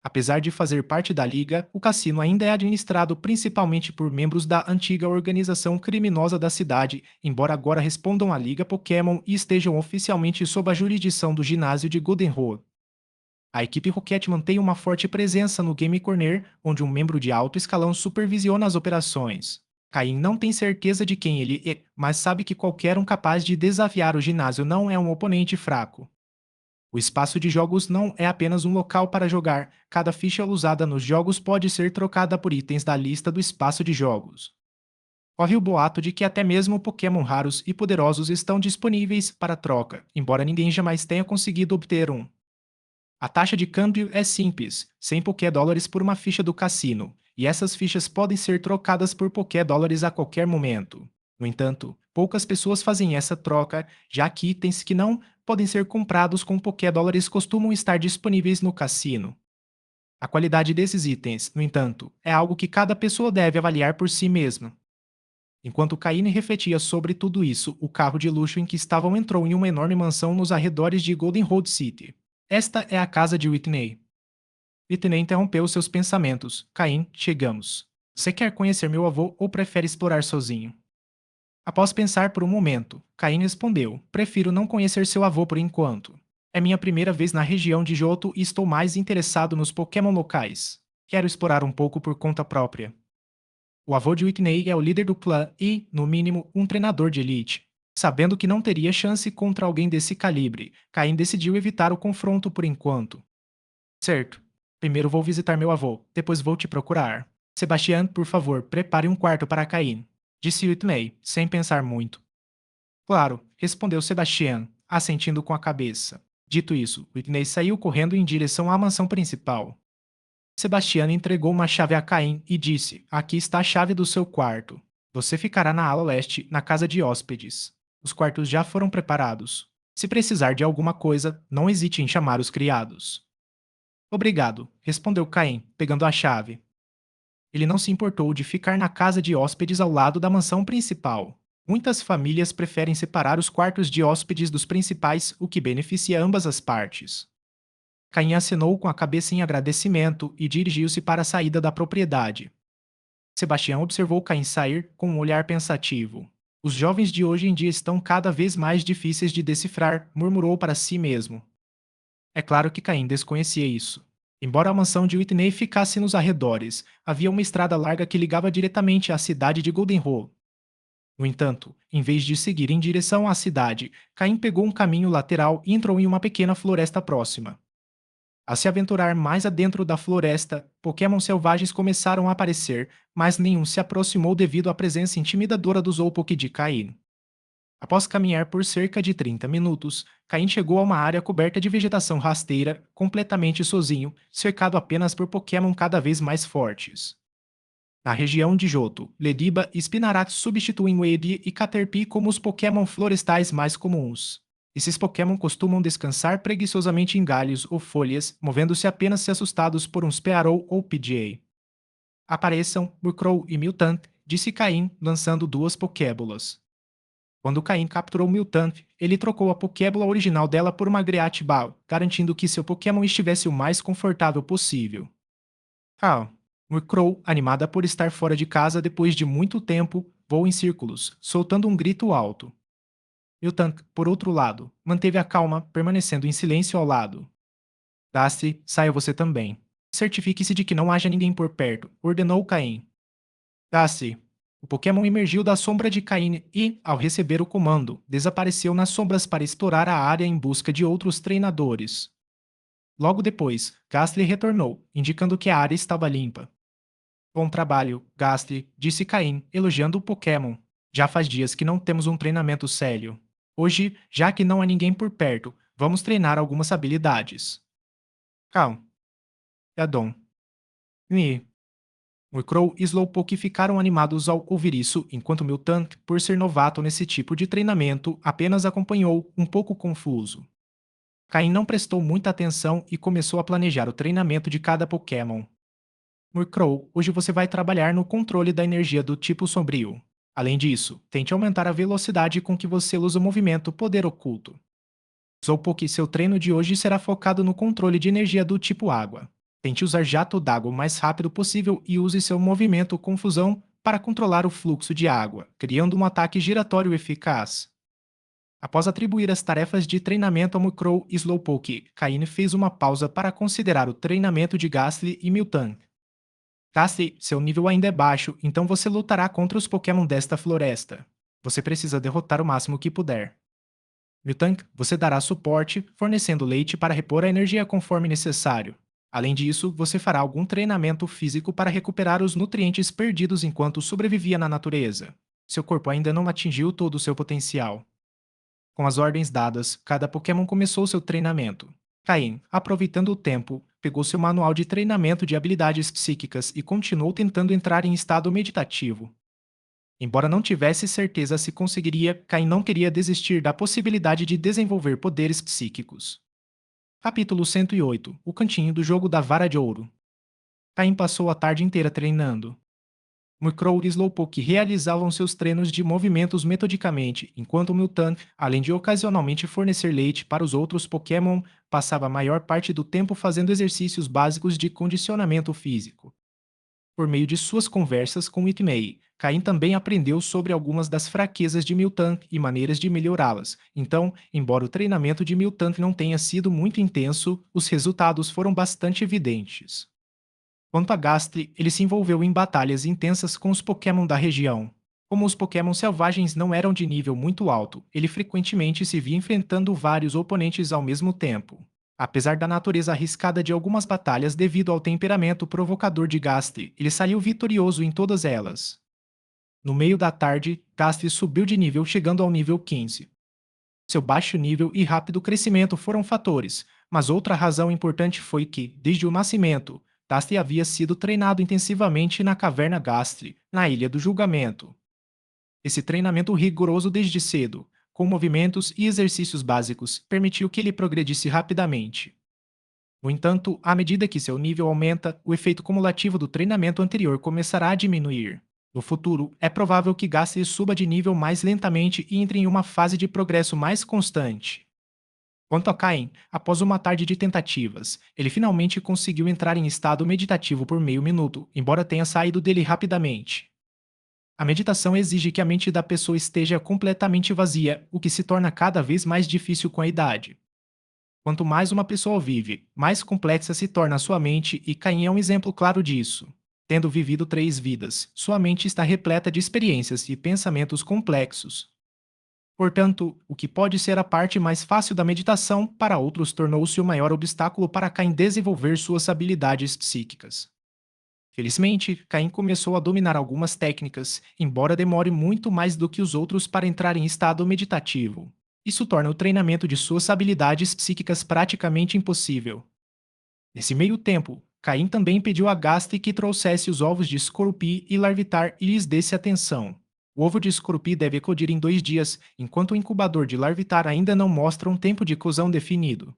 Apesar de fazer parte da liga, o cassino ainda é administrado principalmente por membros da antiga organização criminosa da cidade, embora agora respondam à Liga Pokémon e estejam oficialmente sob a jurisdição do ginásio de Goldenrod. A equipe Rocket mantém uma forte presença no Game Corner, onde um membro de alto escalão supervisiona as operações. Caim não tem certeza de quem ele é, mas sabe que qualquer um capaz de desafiar o ginásio não é um oponente fraco. O espaço de jogos não é apenas um local para jogar, cada ficha usada nos jogos pode ser trocada por itens da lista do espaço de jogos. Corre o boato de que até mesmo Pokémon raros e poderosos estão disponíveis para troca, embora ninguém jamais tenha conseguido obter um. A taxa de câmbio é simples, 100 Poké-dólares por uma ficha do cassino, e essas fichas podem ser trocadas por Poké-dólares a qualquer momento. No entanto, poucas pessoas fazem essa troca, já que itens que não podem ser comprados com Poké-dólares costumam estar disponíveis no cassino. A qualidade desses itens, no entanto, é algo que cada pessoa deve avaliar por si mesma. Enquanto Caine refletia sobre tudo isso, o carro de luxo em que estavam entrou em uma enorme mansão nos arredores de Golden Road City. Esta é a casa de Whitney. Whitney interrompeu seus pensamentos. Caim, chegamos. Você quer conhecer meu avô ou prefere explorar sozinho? Após pensar por um momento, Caim respondeu: prefiro não conhecer seu avô por enquanto. É minha primeira vez na região de Johto e estou mais interessado nos Pokémon locais. Quero explorar um pouco por conta própria. O avô de Whitney é o líder do clã e, no mínimo, um treinador de elite. Sabendo que não teria chance contra alguém desse calibre, Caim decidiu evitar o confronto por enquanto. Certo. Primeiro vou visitar meu avô, depois vou te procurar. Sebastian, por favor, prepare um quarto para Caim, disse Whitney, sem pensar muito. Claro, respondeu Sebastian, assentindo com a cabeça. Dito isso, Whitney saiu correndo em direção à mansão principal. Sebastian entregou uma chave a Caim e disse: Aqui está a chave do seu quarto. Você ficará na ala leste, na casa de hóspedes. Os quartos já foram preparados. Se precisar de alguma coisa, não hesite em chamar os criados. Obrigado, respondeu Caim, pegando a chave. Ele não se importou de ficar na casa de hóspedes ao lado da mansão principal. Muitas famílias preferem separar os quartos de hóspedes dos principais, o que beneficia ambas as partes. Caim acenou com a cabeça em agradecimento e dirigiu-se para a saída da propriedade. Sebastião observou Caim sair com um olhar pensativo. Os jovens de hoje em dia estão cada vez mais difíceis de decifrar, murmurou para si mesmo. É claro que Caim desconhecia isso. Embora a mansão de Whitney ficasse nos arredores, havia uma estrada larga que ligava diretamente à cidade de Goldenrow. No entanto, em vez de seguir em direção à cidade, Caim pegou um caminho lateral e entrou em uma pequena floresta próxima. Ao se aventurar mais adentro da floresta, Pokémon selvagens começaram a aparecer, mas nenhum se aproximou devido à presença intimidadora do Slowpoke de Caim. Após caminhar por cerca de 30 minutos, Caim chegou a uma área coberta de vegetação rasteira, completamente sozinho, cercado apenas por Pokémon cada vez mais fortes. Na região de Johto, Lediba e Spinarak substituem Wade e Caterpie como os Pokémon florestais mais comuns. Esses Pokémon costumam descansar preguiçosamente em galhos ou folhas, movendo-se apenas se assustados por um Spearow ou PGA. Apareçam Murkrow e Miltank, disse Caim, lançando duas Pokébolas. Quando Caim capturou Miltank, ele trocou a Pokébola original dela por uma Great Ball, garantindo que seu Pokémon estivesse o mais confortável possível. Ah, Murkrow, animada por estar fora de casa depois de muito tempo, voou em círculos, soltando um grito alto. Miltank, por outro lado, manteve a calma, permanecendo em silêncio ao lado. Dusty, saia você também. Certifique-se de que não haja ninguém por perto, ordenou Caim. Dusty. O Pokémon emergiu da sombra de Caim e, ao receber o comando, desapareceu nas sombras para explorar a área em busca de outros treinadores. Logo depois, Gastly retornou, indicando que a área estava limpa. Bom trabalho, Gastly, disse Caim, elogiando o Pokémon. Já faz dias que não temos um treinamento sério. Hoje, já que não há ninguém por perto, vamos treinar algumas habilidades. Calma. Yadon. Ni. Murkrow e Slowpoke ficaram animados ao ouvir isso, enquanto Miltank, por ser novato nesse tipo de treinamento, apenas acompanhou, um pouco confuso. Caim não prestou muita atenção e começou a planejar o treinamento de cada Pokémon. Murkrow, hoje você vai trabalhar no controle da energia do tipo sombrio. Além disso, tente aumentar a velocidade com que você usa o movimento Poder Oculto. Slowpoke, seu treino de hoje será focado no controle de energia do tipo água. Tente usar jato d'água o mais rápido possível e use seu movimento Confusão para controlar o fluxo de água, criando um ataque giratório eficaz. Após atribuir as tarefas de treinamento a Murkrow e Slowpoke, Caine fez uma pausa para considerar o treinamento de Gastly e Miltank. Gastly, seu nível ainda é baixo, então você lutará contra os Pokémon desta floresta. Você precisa derrotar o máximo que puder. Miltank, você dará suporte, fornecendo leite para repor a energia conforme necessário. Além disso, você fará algum treinamento físico para recuperar os nutrientes perdidos enquanto sobrevivia na natureza. Seu corpo ainda não atingiu todo o seu potencial. Com as ordens dadas, cada Pokémon começou seu treinamento. Caim, aproveitando o tempo, pegou seu manual de treinamento de habilidades psíquicas e continuou tentando entrar em estado meditativo. Embora não tivesse certeza se conseguiria, Caim não queria desistir da possibilidade de desenvolver poderes psíquicos. Capítulo 108 O Cantinho do Jogo da Vara de Ouro. Caim passou a tarde inteira treinando. Murkrow e Slowpoke realizavam seus treinos de movimentos metodicamente, enquanto Miltank, além de ocasionalmente fornecer leite para os outros Pokémon, passava a maior parte do tempo fazendo exercícios básicos de condicionamento físico. Por meio de suas conversas com Whitney, Caim também aprendeu sobre algumas das fraquezas de Miltank e maneiras de melhorá-las. Então, embora o treinamento de Miltank não tenha sido muito intenso, os resultados foram bastante evidentes. Quanto a Gastly, ele se envolveu em batalhas intensas com os Pokémon da região. Como os Pokémon selvagens não eram de nível muito alto, ele frequentemente se via enfrentando vários oponentes ao mesmo tempo. Apesar da natureza arriscada de algumas batalhas devido ao temperamento provocador de Gastly, ele saiu vitorioso em todas elas. No meio da tarde, Gastly subiu de nível chegando ao nível 15. Seu baixo nível e rápido crescimento foram fatores, mas outra razão importante foi que, desde o nascimento, Gastly havia sido treinado intensivamente na Caverna Gastly, na Ilha do Julgamento. Esse treinamento rigoroso desde cedo, com movimentos e exercícios básicos, permitiu que ele progredisse rapidamente. No entanto, à medida que seu nível aumenta, o efeito cumulativo do treinamento anterior começará a diminuir. No futuro, é provável que Gastly suba de nível mais lentamente e entre em uma fase de progresso mais constante. Quanto a Cain, após uma tarde de tentativas, ele finalmente conseguiu entrar em estado meditativo por meio minuto, embora tenha saído dele rapidamente. A meditação exige que a mente da pessoa esteja completamente vazia, o que se torna cada vez mais difícil com a idade. Quanto mais uma pessoa vive, mais complexa se torna a sua mente, e Caim é um exemplo claro disso. Tendo vivido 3 vidas, sua mente está repleta de experiências e pensamentos complexos. Portanto, o que pode ser a parte mais fácil da meditação, para outros tornou-se o maior obstáculo para Caim desenvolver suas habilidades psíquicas. Felizmente, Caim começou a dominar algumas técnicas, embora demore muito mais do que os outros para entrar em estado meditativo. Isso torna o treinamento de suas habilidades psíquicas praticamente impossível. Nesse meio tempo, Caim também pediu a Gastly que trouxesse os ovos de Skorupi e Larvitar e lhes desse atenção. O ovo de Skorupi deve eclodir em 2 dias, enquanto o incubador de Larvitar ainda não mostra um tempo de eclosão definido.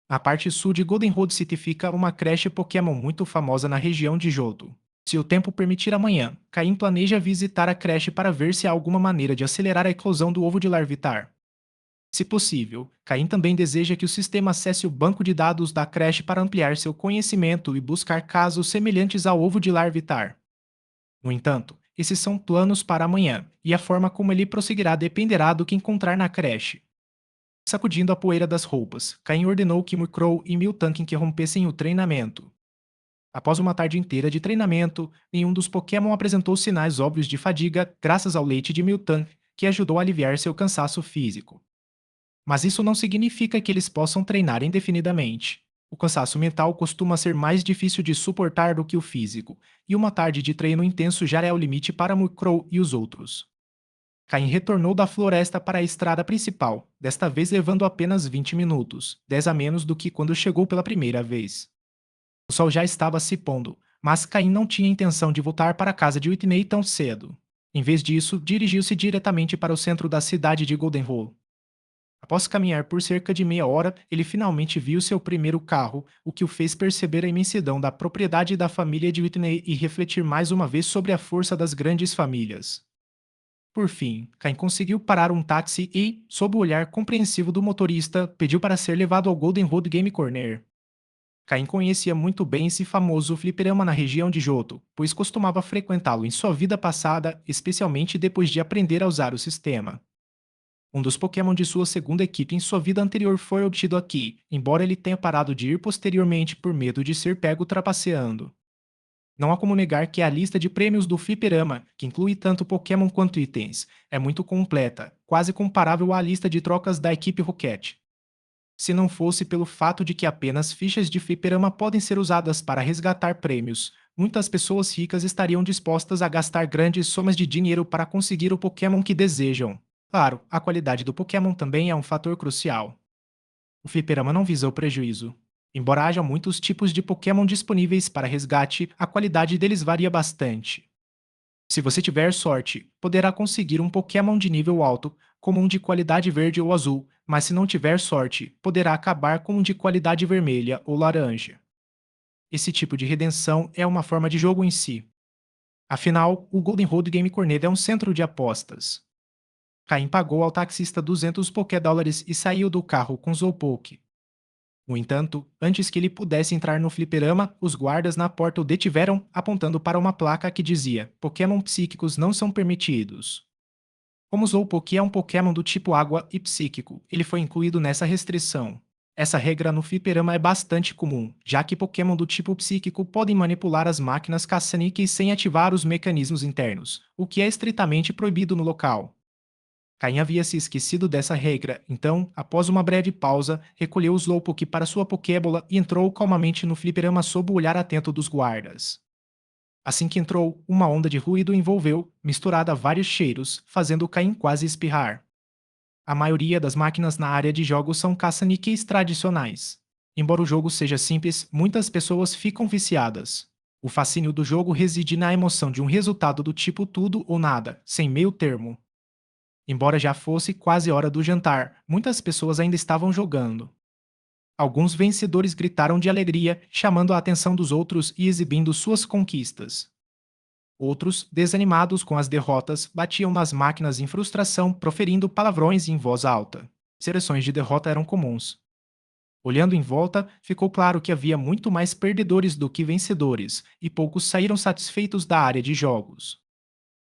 Na parte sul de Goldenrod City fica uma creche Pokémon muito famosa na região de Johto. Se o tempo permitir amanhã, Caim planeja visitar a creche para ver se há alguma maneira de acelerar a eclosão do ovo de Larvitar. Se possível, Caim também deseja que o sistema acesse o banco de dados da creche para ampliar seu conhecimento e buscar casos semelhantes ao ovo de Larvitar. No entanto, esses são planos para amanhã, e a forma como ele prosseguirá dependerá do que encontrar na creche. Sacudindo a poeira das roupas, Caim ordenou que Murkrow e Miltank interrompessem o treinamento. Após uma tarde inteira de treinamento, nenhum dos Pokémon apresentou sinais óbvios de fadiga graças ao leite de Miltank, que ajudou a aliviar seu cansaço físico. Mas isso não significa que eles possam treinar indefinidamente. O cansaço mental costuma ser mais difícil de suportar do que o físico, e uma tarde de treino intenso já é o limite para Murkrow e os outros. Caim retornou da floresta para a estrada principal, desta vez levando apenas 20 minutos, 10 a menos do que quando chegou pela primeira vez. O sol já estava se pondo, mas Caim não tinha intenção de voltar para a casa de Whitney tão cedo. Em vez disso, dirigiu-se diretamente para o centro da cidade de Goldenrod. Após caminhar por cerca de meia hora, ele finalmente viu seu primeiro carro, o que o fez perceber a imensidão da propriedade da família de Whitney e refletir mais uma vez sobre a força das grandes famílias. Por fim, Caim conseguiu parar um táxi e, sob o olhar compreensivo do motorista, pediu para ser levado ao Goldenrod Game Corner. Caim conhecia muito bem esse famoso fliperama na região de Johto, pois costumava frequentá-lo em sua vida passada, especialmente depois de aprender a usar o sistema. Um dos Pokémon de sua segunda equipe em sua vida anterior foi obtido aqui, embora ele tenha parado de ir posteriormente por medo de ser pego trapaceando. Não há como negar que a lista de prêmios do fliperama, que inclui tanto Pokémon quanto itens, é muito completa, quase comparável à lista de trocas da equipe Rocket. Se não fosse pelo fato de que apenas fichas de fliperama podem ser usadas para resgatar prêmios, muitas pessoas ricas estariam dispostas a gastar grandes somas de dinheiro para conseguir o Pokémon que desejam. Claro, a qualidade do Pokémon também é um fator crucial. O fliperama não visa o prejuízo. Embora haja muitos tipos de Pokémon disponíveis para resgate, a qualidade deles varia bastante. Se você tiver sorte, poderá conseguir um Pokémon de nível alto, como um de qualidade verde ou azul, mas se não tiver sorte, poderá acabar com um de qualidade vermelha ou laranja. Esse tipo de redenção é uma forma de jogo em si. Afinal, o Goldenrod Game Corner é um centro de apostas. Caim pagou ao taxista 200 Pokédólares e saiu do carro com Slowpoke. No entanto, antes que ele pudesse entrar no fliperama, os guardas na porta o detiveram, apontando para uma placa que dizia: Pokémon psíquicos não são permitidos. Como Slowpoke é um Pokémon do tipo água e psíquico, ele foi incluído nessa restrição. Essa regra no fliperama é bastante comum, já que Pokémon do tipo psíquico podem manipular as máquinas caça-níqueis sem ativar os mecanismos internos, o que é estritamente proibido no local. Caim havia se esquecido dessa regra, então, após uma breve pausa, recolheu o Slowpoke para sua Pokébola e entrou calmamente no fliperama sob o olhar atento dos guardas. Assim que entrou, uma onda de ruído o envolveu, misturada a vários cheiros, fazendo Caim quase espirrar. A maioria das máquinas na área de jogos são caça-níqueis tradicionais. Embora o jogo seja simples, muitas pessoas ficam viciadas. O fascínio do jogo reside na emoção de um resultado do tipo tudo ou nada, sem meio termo. Embora já fosse quase hora do jantar, muitas pessoas ainda estavam jogando. Alguns vencedores gritaram de alegria, chamando a atenção dos outros e exibindo suas conquistas. Outros, desanimados com as derrotas, batiam nas máquinas em frustração, proferindo palavrões em voz alta. Seleções de derrota eram comuns. Olhando em volta, ficou claro que havia muito mais perdedores do que vencedores, e poucos saíram satisfeitos da área de jogos.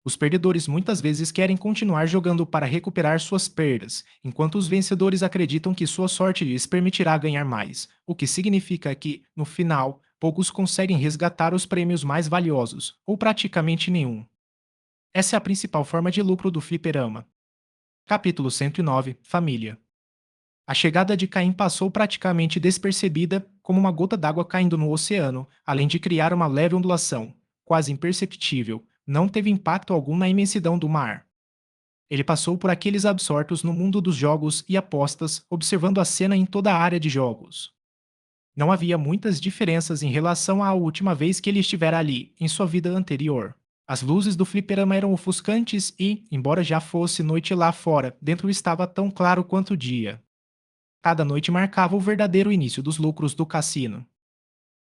Os perdedores muitas vezes querem continuar jogando para recuperar suas perdas, enquanto os vencedores acreditam que sua sorte lhes permitirá ganhar mais, o que significa que, no final, poucos conseguem resgatar os prêmios mais valiosos, ou praticamente nenhum. Essa é a principal forma de lucro do fliperama. Capítulo 109 Família. A chegada de Caim passou praticamente despercebida, como uma gota d'água caindo no oceano, além de criar uma leve ondulação, quase imperceptível, não teve impacto algum na imensidão do mar. Ele passou por aqueles absortos no mundo dos jogos e apostas, observando a cena em toda a área de jogos. Não havia muitas diferenças em relação à última vez que ele estivera ali, em sua vida anterior. As luzes do fliperama eram ofuscantes e, embora já fosse noite lá fora, dentro estava tão claro quanto o dia. Cada noite marcava o verdadeiro início dos lucros do cassino.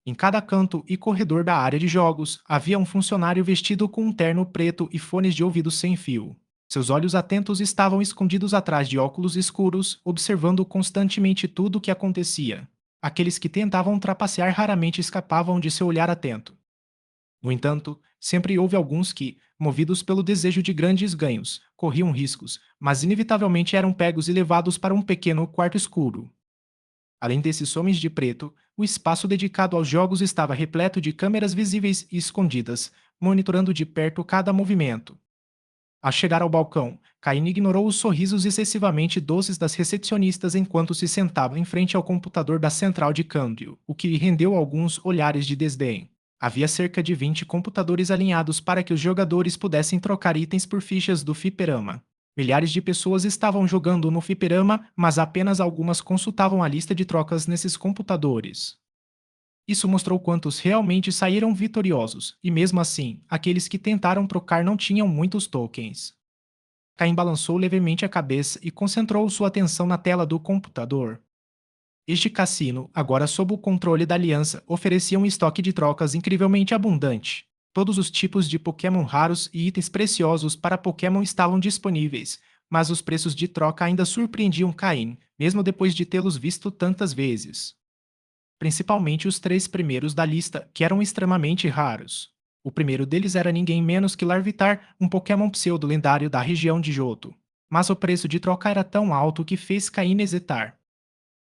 Em cada canto e corredor da área de jogos, havia um funcionário vestido com um terno preto e fones de ouvido sem fio. Seus olhos atentos estavam escondidos atrás de óculos escuros, observando constantemente tudo o que acontecia. Aqueles que tentavam trapacear raramente escapavam de seu olhar atento. No entanto, sempre houve alguns que, movidos pelo desejo de grandes ganhos, corriam riscos, mas inevitavelmente eram pegos e levados para um pequeno quarto escuro. Além desses homens de preto, o espaço dedicado aos jogos estava repleto de câmeras visíveis e escondidas, monitorando de perto cada movimento. Ao chegar ao balcão, Caine ignorou os sorrisos excessivamente doces das recepcionistas enquanto se sentava em frente ao computador da central de câmbio, o que lhe rendeu alguns olhares de desdém. Havia cerca de 20 computadores alinhados para que os jogadores pudessem trocar itens por fichas do fliperama. Milhares de pessoas estavam jogando no fliperama, mas apenas algumas consultavam a lista de trocas nesses computadores. Isso mostrou quantos realmente saíram vitoriosos, e mesmo assim, aqueles que tentaram trocar não tinham muitos tokens. Caim balançou levemente a cabeça e concentrou sua atenção na tela do computador. Este cassino, agora sob o controle da Aliança, oferecia um estoque de trocas incrivelmente abundante. Todos os tipos de Pokémon raros e itens preciosos para Pokémon estavam disponíveis, mas os preços de troca ainda surpreendiam Caim, mesmo depois de tê-los visto tantas vezes. Principalmente os três primeiros da lista, que eram extremamente raros. O primeiro deles era ninguém menos que Larvitar, um Pokémon pseudo-lendário da região de Johto. Mas o preço de troca era tão alto que fez Caim hesitar.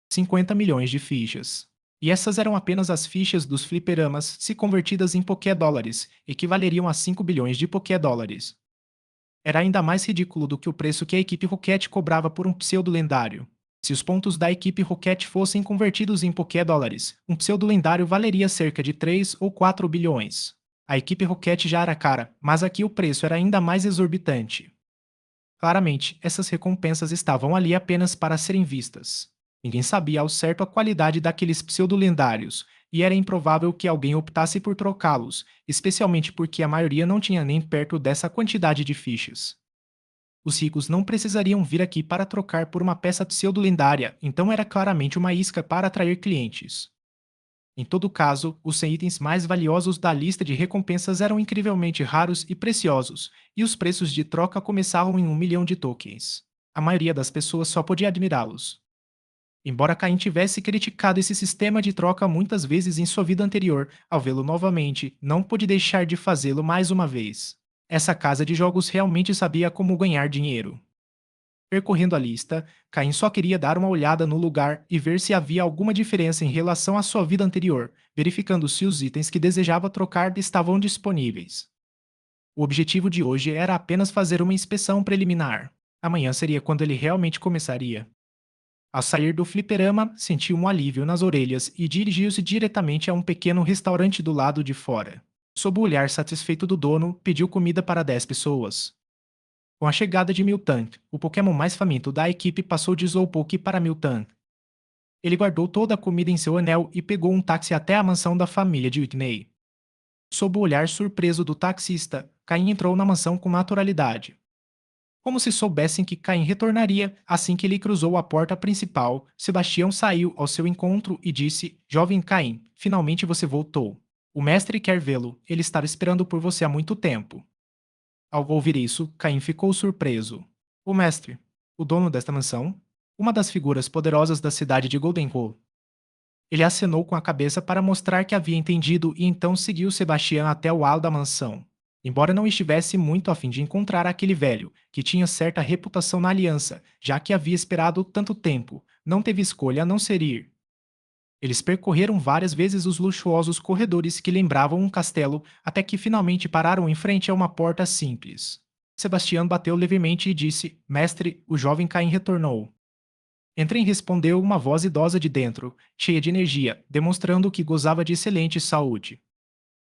50 milhões de fichas. E essas eram apenas as fichas dos fliperamas se convertidas em Pokédólares, equivaleriam a 5 bilhões de Pokédólares. Era ainda mais ridículo do que o preço que a equipe Rocket cobrava por um pseudo-lendário. Se os pontos da equipe Rocket fossem convertidos em Pokédólares, um pseudo-lendário valeria cerca de 3 ou 4 bilhões. A equipe Rocket já era cara, mas aqui o preço era ainda mais exorbitante. Claramente, essas recompensas estavam ali apenas para serem vistas. Ninguém sabia ao certo a qualidade daqueles pseudo-lendários, e era improvável que alguém optasse por trocá-los, especialmente porque a maioria não tinha nem perto dessa quantidade de fichas. Os ricos não precisariam vir aqui para trocar por uma peça pseudo-lendária, então era claramente uma isca para atrair clientes. Em todo caso, os 100 itens mais valiosos da lista de recompensas eram incrivelmente raros e preciosos, e os preços de troca começavam em 1 milhão de tokens. A maioria das pessoas só podia admirá-los. Embora Caim tivesse criticado esse sistema de troca muitas vezes em sua vida anterior, ao vê-lo novamente, não pôde deixar de fazê-lo mais uma vez. Essa casa de jogos realmente sabia como ganhar dinheiro. Percorrendo a lista, Caim só queria dar uma olhada no lugar e ver se havia alguma diferença em relação à sua vida anterior, verificando se os itens que desejava trocar estavam disponíveis. O objetivo de hoje era apenas fazer uma inspeção preliminar. Amanhã seria quando ele realmente começaria. Ao sair do fliperama, sentiu um alívio nas orelhas e dirigiu-se diretamente a um pequeno restaurante do lado de fora. Sob o olhar satisfeito do dono, pediu comida para 10 pessoas. Com a chegada de Miltank, o Pokémon mais faminto da equipe passou de Slowpoke para Miltank. Ele guardou toda a comida em seu anel e pegou um táxi até a mansão da família de Whitney. Sob o olhar surpreso do taxista, Caim entrou na mansão com naturalidade. Como se soubessem que Caim retornaria assim que ele cruzou a porta principal, Sebastião saiu ao seu encontro e disse: Jovem Caim, finalmente você voltou. O mestre quer vê-lo, ele estava esperando por você há muito tempo. Ao ouvir isso, Caim ficou surpreso. O mestre, o dono desta mansão, uma das figuras poderosas da cidade de Goldenrod. Ele acenou com a cabeça para mostrar que havia entendido e então seguiu Sebastião até o hall da mansão. Embora não estivesse muito a fim de encontrar aquele velho, que tinha certa reputação na aliança, já que havia esperado tanto tempo, não teve escolha a não ser ir. Eles percorreram várias vezes os luxuosos corredores que lembravam um castelo, até que finalmente pararam em frente a uma porta simples. Sebastião bateu levemente e disse: Mestre, o jovem Caim retornou. Entrem, respondeu uma voz idosa de dentro, cheia de energia, demonstrando que gozava de excelente saúde.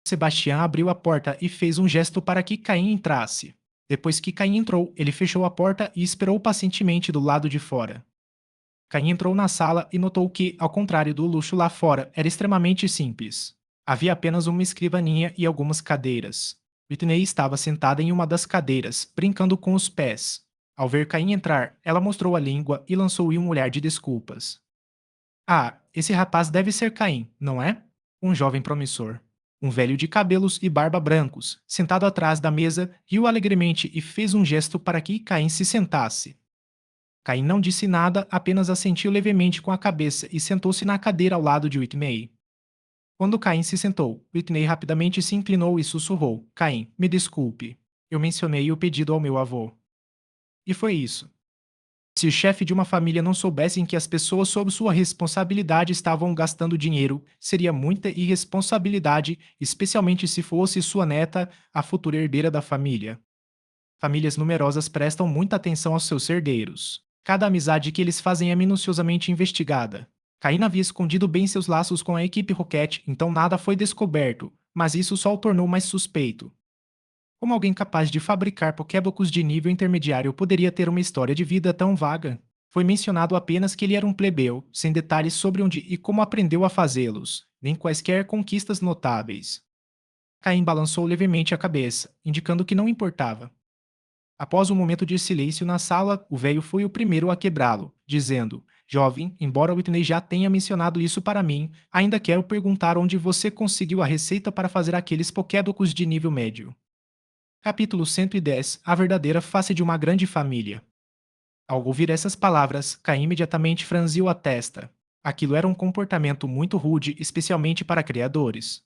Sebastião abriu a porta e fez um gesto para que Caim entrasse. Depois que Caim entrou, ele fechou a porta e esperou pacientemente do lado de fora. Caim entrou na sala e notou que, ao contrário do luxo lá fora, era extremamente simples. Havia apenas uma escrivaninha e algumas cadeiras. Whitney estava sentada em uma das cadeiras, brincando com os pés. Ao ver Caim entrar, ela mostrou a língua e lançou-lhe um olhar de desculpas. Ah, esse rapaz deve ser Caim, não é? Um jovem promissor. Um velho de cabelos e barba brancos, sentado atrás da mesa, riu alegremente e fez um gesto para que Caim se sentasse. Caim não disse nada, apenas assentiu levemente com a cabeça e sentou-se na cadeira ao lado de Whitney. Quando Caim se sentou, Whitney rapidamente se inclinou e sussurrou: Caim, me desculpe. Eu mencionei o pedido ao meu avô. E foi isso. Se o chefe de uma família não soubesse em que as pessoas sob sua responsabilidade estavam gastando dinheiro, seria muita irresponsabilidade, especialmente se fosse sua neta, a futura herdeira da família. Famílias numerosas prestam muita atenção aos seus herdeiros. Cada amizade que eles fazem é minuciosamente investigada. Caim havia escondido bem seus laços com a equipe Rocket, então nada foi descoberto, mas isso só o tornou mais suspeito. Como alguém capaz de fabricar pokébocos de nível intermediário poderia ter uma história de vida tão vaga? Foi mencionado apenas que ele era um plebeu, sem detalhes sobre onde e como aprendeu a fazê-los, nem quaisquer conquistas notáveis. Caim balançou levemente a cabeça, indicando que não importava. Após um momento de silêncio na sala, o velho foi o primeiro a quebrá-lo, dizendo: Jovem, embora Whitney já tenha mencionado isso para mim, ainda quero perguntar onde você conseguiu a receita para fazer aqueles pokébocos de nível médio. Capítulo 110 A verdadeira face de uma grande família. Ao ouvir essas palavras, Caim imediatamente franziu a testa. Aquilo era um comportamento muito rude, especialmente para criadores.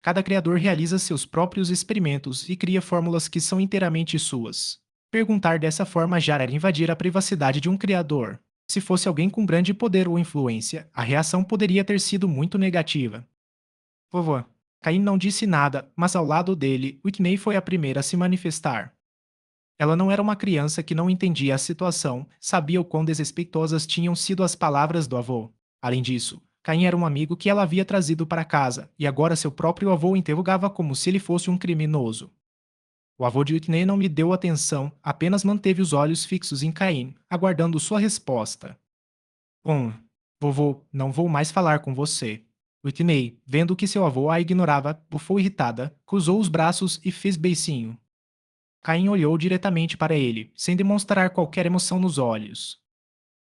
Cada criador realiza seus próprios experimentos e cria fórmulas que são inteiramente suas. Perguntar dessa forma já era invadir a privacidade de um criador. Se fosse alguém com grande poder ou influência, a reação poderia ter sido muito negativa. Vovô, Caim não disse nada, mas ao lado dele, Whitney foi a primeira a se manifestar. Ela não era uma criança que não entendia a situação, sabia o quão desrespeitosas tinham sido as palavras do avô. Além disso, Caim era um amigo que ela havia trazido para casa, e agora seu próprio avô o interrogava como se ele fosse um criminoso. O avô de Whitney não lhe deu atenção, apenas manteve os olhos fixos em Caim, aguardando sua resposta. Vovô, não vou mais falar com você. Whitney, vendo que seu avô a ignorava, bufou irritada, cruzou os braços e fez beicinho. Caim olhou diretamente para ele, sem demonstrar qualquer emoção nos olhos.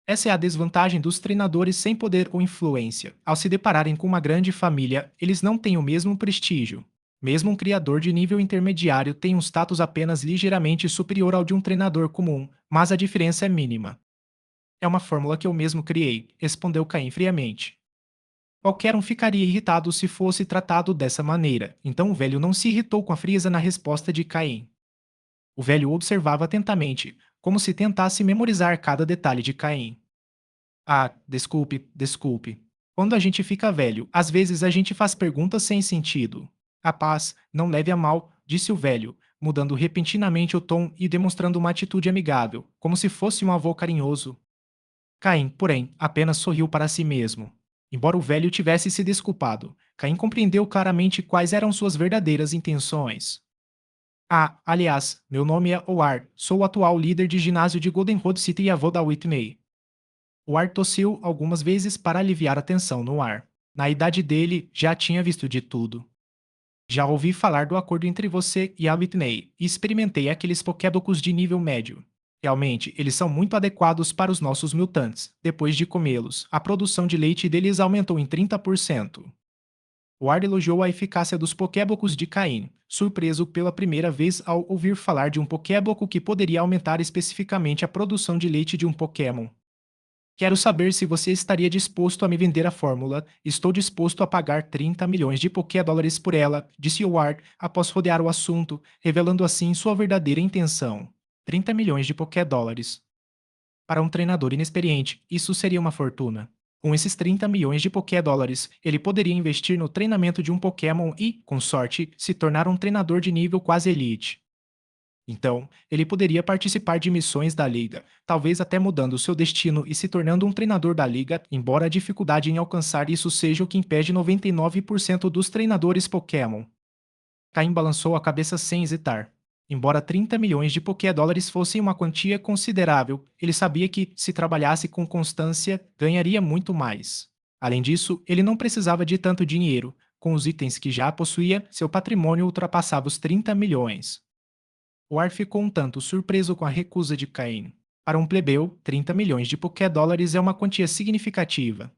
Essa é a desvantagem dos treinadores sem poder ou influência. Ao se depararem com uma grande família, eles não têm o mesmo prestígio. Mesmo um criador de nível intermediário tem um status apenas ligeiramente superior ao de um treinador comum, mas a diferença é mínima. É uma fórmula que eu mesmo criei, respondeu Caim friamente. Qualquer um ficaria irritado se fosse tratado dessa maneira, então o velho não se irritou com a frieza na resposta de Caim. O velho observava atentamente, como se tentasse memorizar cada detalhe de Caim. Ah, desculpe, desculpe. Quando a gente fica velho, às vezes a gente faz perguntas sem sentido. A paz, não leve a mal, disse o velho, mudando repentinamente o tom e demonstrando uma atitude amigável, como se fosse um avô carinhoso. Caim, porém, apenas sorriu para si mesmo. Embora o velho tivesse se desculpado, Caim compreendeu claramente quais eram suas verdadeiras intenções. Ah, aliás, meu nome é Howard, sou o atual líder de ginásio de Golden Road City e avô da Whitney. O ar tossiu algumas vezes para aliviar a tensão no ar. Na idade dele, já tinha visto de tudo. Já ouvi falar do acordo entre você e a Whitney e experimentei aqueles pokébocos de nível médio. Realmente, eles são muito adequados para os nossos mutantes. Depois de comê-los, a produção de leite deles aumentou em 30%. O Ar elogiou a eficácia dos pokébocos de Caim, surpreso pela primeira vez ao ouvir falar de um pokéboco que poderia aumentar especificamente a produção de leite de um Pokémon. Quero saber se você estaria disposto a me vender a fórmula. Estou disposto a pagar 30 milhões de Poké-dólares por ela, disse Ward após rodear o assunto, revelando assim sua verdadeira intenção. 30 milhões de Poké-dólares. Para um treinador inexperiente, isso seria uma fortuna. Com esses 30 milhões de Poké-dólares, ele poderia investir no treinamento de um Pokémon e, com sorte, se tornar um treinador de nível quase elite. Então, ele poderia participar de missões da Liga, talvez até mudando seu destino e se tornando um treinador da Liga, embora a dificuldade em alcançar isso seja o que impede 99% dos treinadores Pokémon. Caim balançou a cabeça sem hesitar. Embora 30 milhões de Poké-dólares fossem uma quantia considerável, ele sabia que, se trabalhasse com constância, ganharia muito mais. Além disso, ele não precisava de tanto dinheiro. Com os itens que já possuía, seu patrimônio ultrapassava os 30 milhões. O Ar ficou um tanto surpreso com a recusa de Cain. Para um plebeu, 30 milhões de Poké-dólares é uma quantia significativa.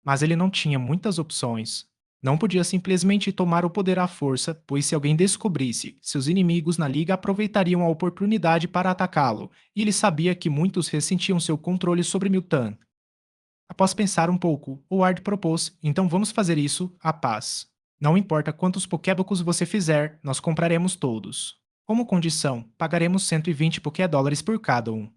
Mas ele não tinha muitas opções. Não podia simplesmente tomar o poder à força, pois se alguém descobrisse, seus inimigos na liga aproveitariam a oportunidade para atacá-lo, e ele sabia que muitos ressentiam seu controle sobre Miltan. Após pensar um pouco, Ward propôs: então vamos fazer isso, a paz. Não importa quantos pokébocos você fizer, nós compraremos todos. Como condição, pagaremos 120 Poké-dólares por cada um.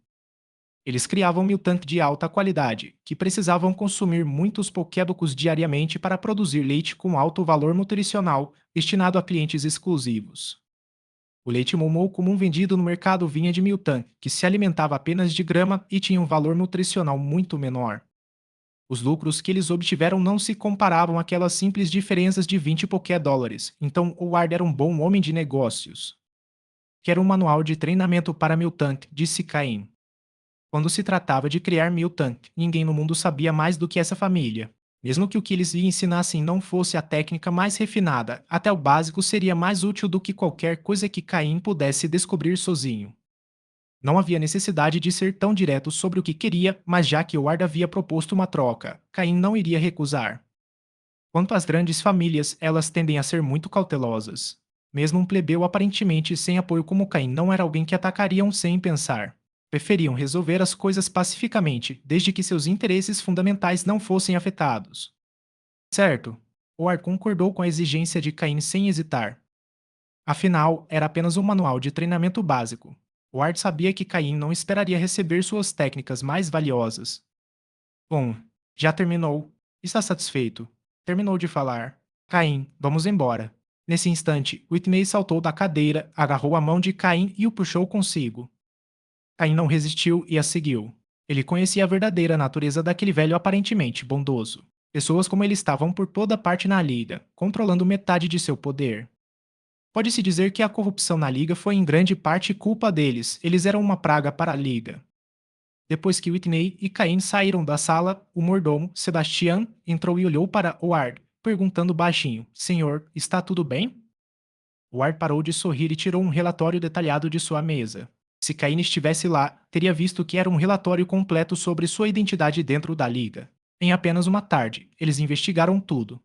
Eles criavam Miltank de alta qualidade, que precisavam consumir muitos pokébocos diariamente para produzir leite com alto valor nutricional, destinado a clientes exclusivos. O leite Momou comum vendido no mercado vinha de Miltank, que se alimentava apenas de grama e tinha um valor nutricional muito menor. Os lucros que eles obtiveram não se comparavam àquelas simples diferenças de 20 Poké-dólares, então Howard era um bom homem de negócios. Quero um manual de treinamento para Miltank, disse Caim. Quando se tratava de criar Miltank, ninguém no mundo sabia mais do que essa família. Mesmo que o que eles lhe ensinassem não fosse a técnica mais refinada, até o básico seria mais útil do que qualquer coisa que Caim pudesse descobrir sozinho. Não havia necessidade de ser tão direto sobre o que queria, mas já que Ward havia proposto uma troca, Caim não iria recusar. Quanto às grandes famílias, elas tendem a ser muito cautelosas. Mesmo um plebeu aparentemente sem apoio como Caim não era alguém que atacariam sem pensar. Preferiam resolver as coisas pacificamente, desde que seus interesses fundamentais não fossem afetados. Certo, Ward concordou com a exigência de Caim sem hesitar. Afinal, era apenas um manual de treinamento básico. Ward sabia que Caim não esperaria receber suas técnicas mais valiosas. Bom, já terminou. Está satisfeito? Terminou de falar. Caim, vamos embora. Nesse instante, Whitney saltou da cadeira, agarrou a mão de Caim e o puxou consigo. Caim não resistiu e a seguiu. Ele conhecia a verdadeira natureza daquele velho aparentemente bondoso. Pessoas como ele estavam por toda parte na liga, controlando metade de seu poder. Pode-se dizer que a corrupção na liga foi em grande parte culpa deles, eles eram uma praga para a liga. Depois que Whitney e Cain saíram da sala, o mordomo, Sebastian, entrou e olhou para Ward, perguntando baixinho: Senhor, está tudo bem? Ward parou de sorrir e tirou um relatório detalhado de sua mesa. Se Cain estivesse lá, teria visto que era um relatório completo sobre sua identidade dentro da liga. Em apenas uma tarde, eles investigaram tudo.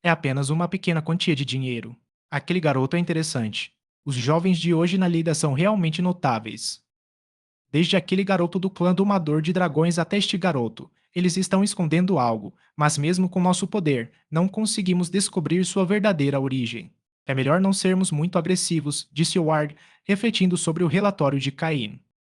É apenas uma pequena quantia de dinheiro. Aquele garoto é interessante. Os jovens de hoje na liga são realmente notáveis. Desde aquele garoto do clã domador de dragões até este garoto, eles estão escondendo algo, mas mesmo com nosso poder, não conseguimos descobrir sua verdadeira origem. É melhor não sermos muito agressivos, disse Ward, refletindo sobre o relatório de Cain.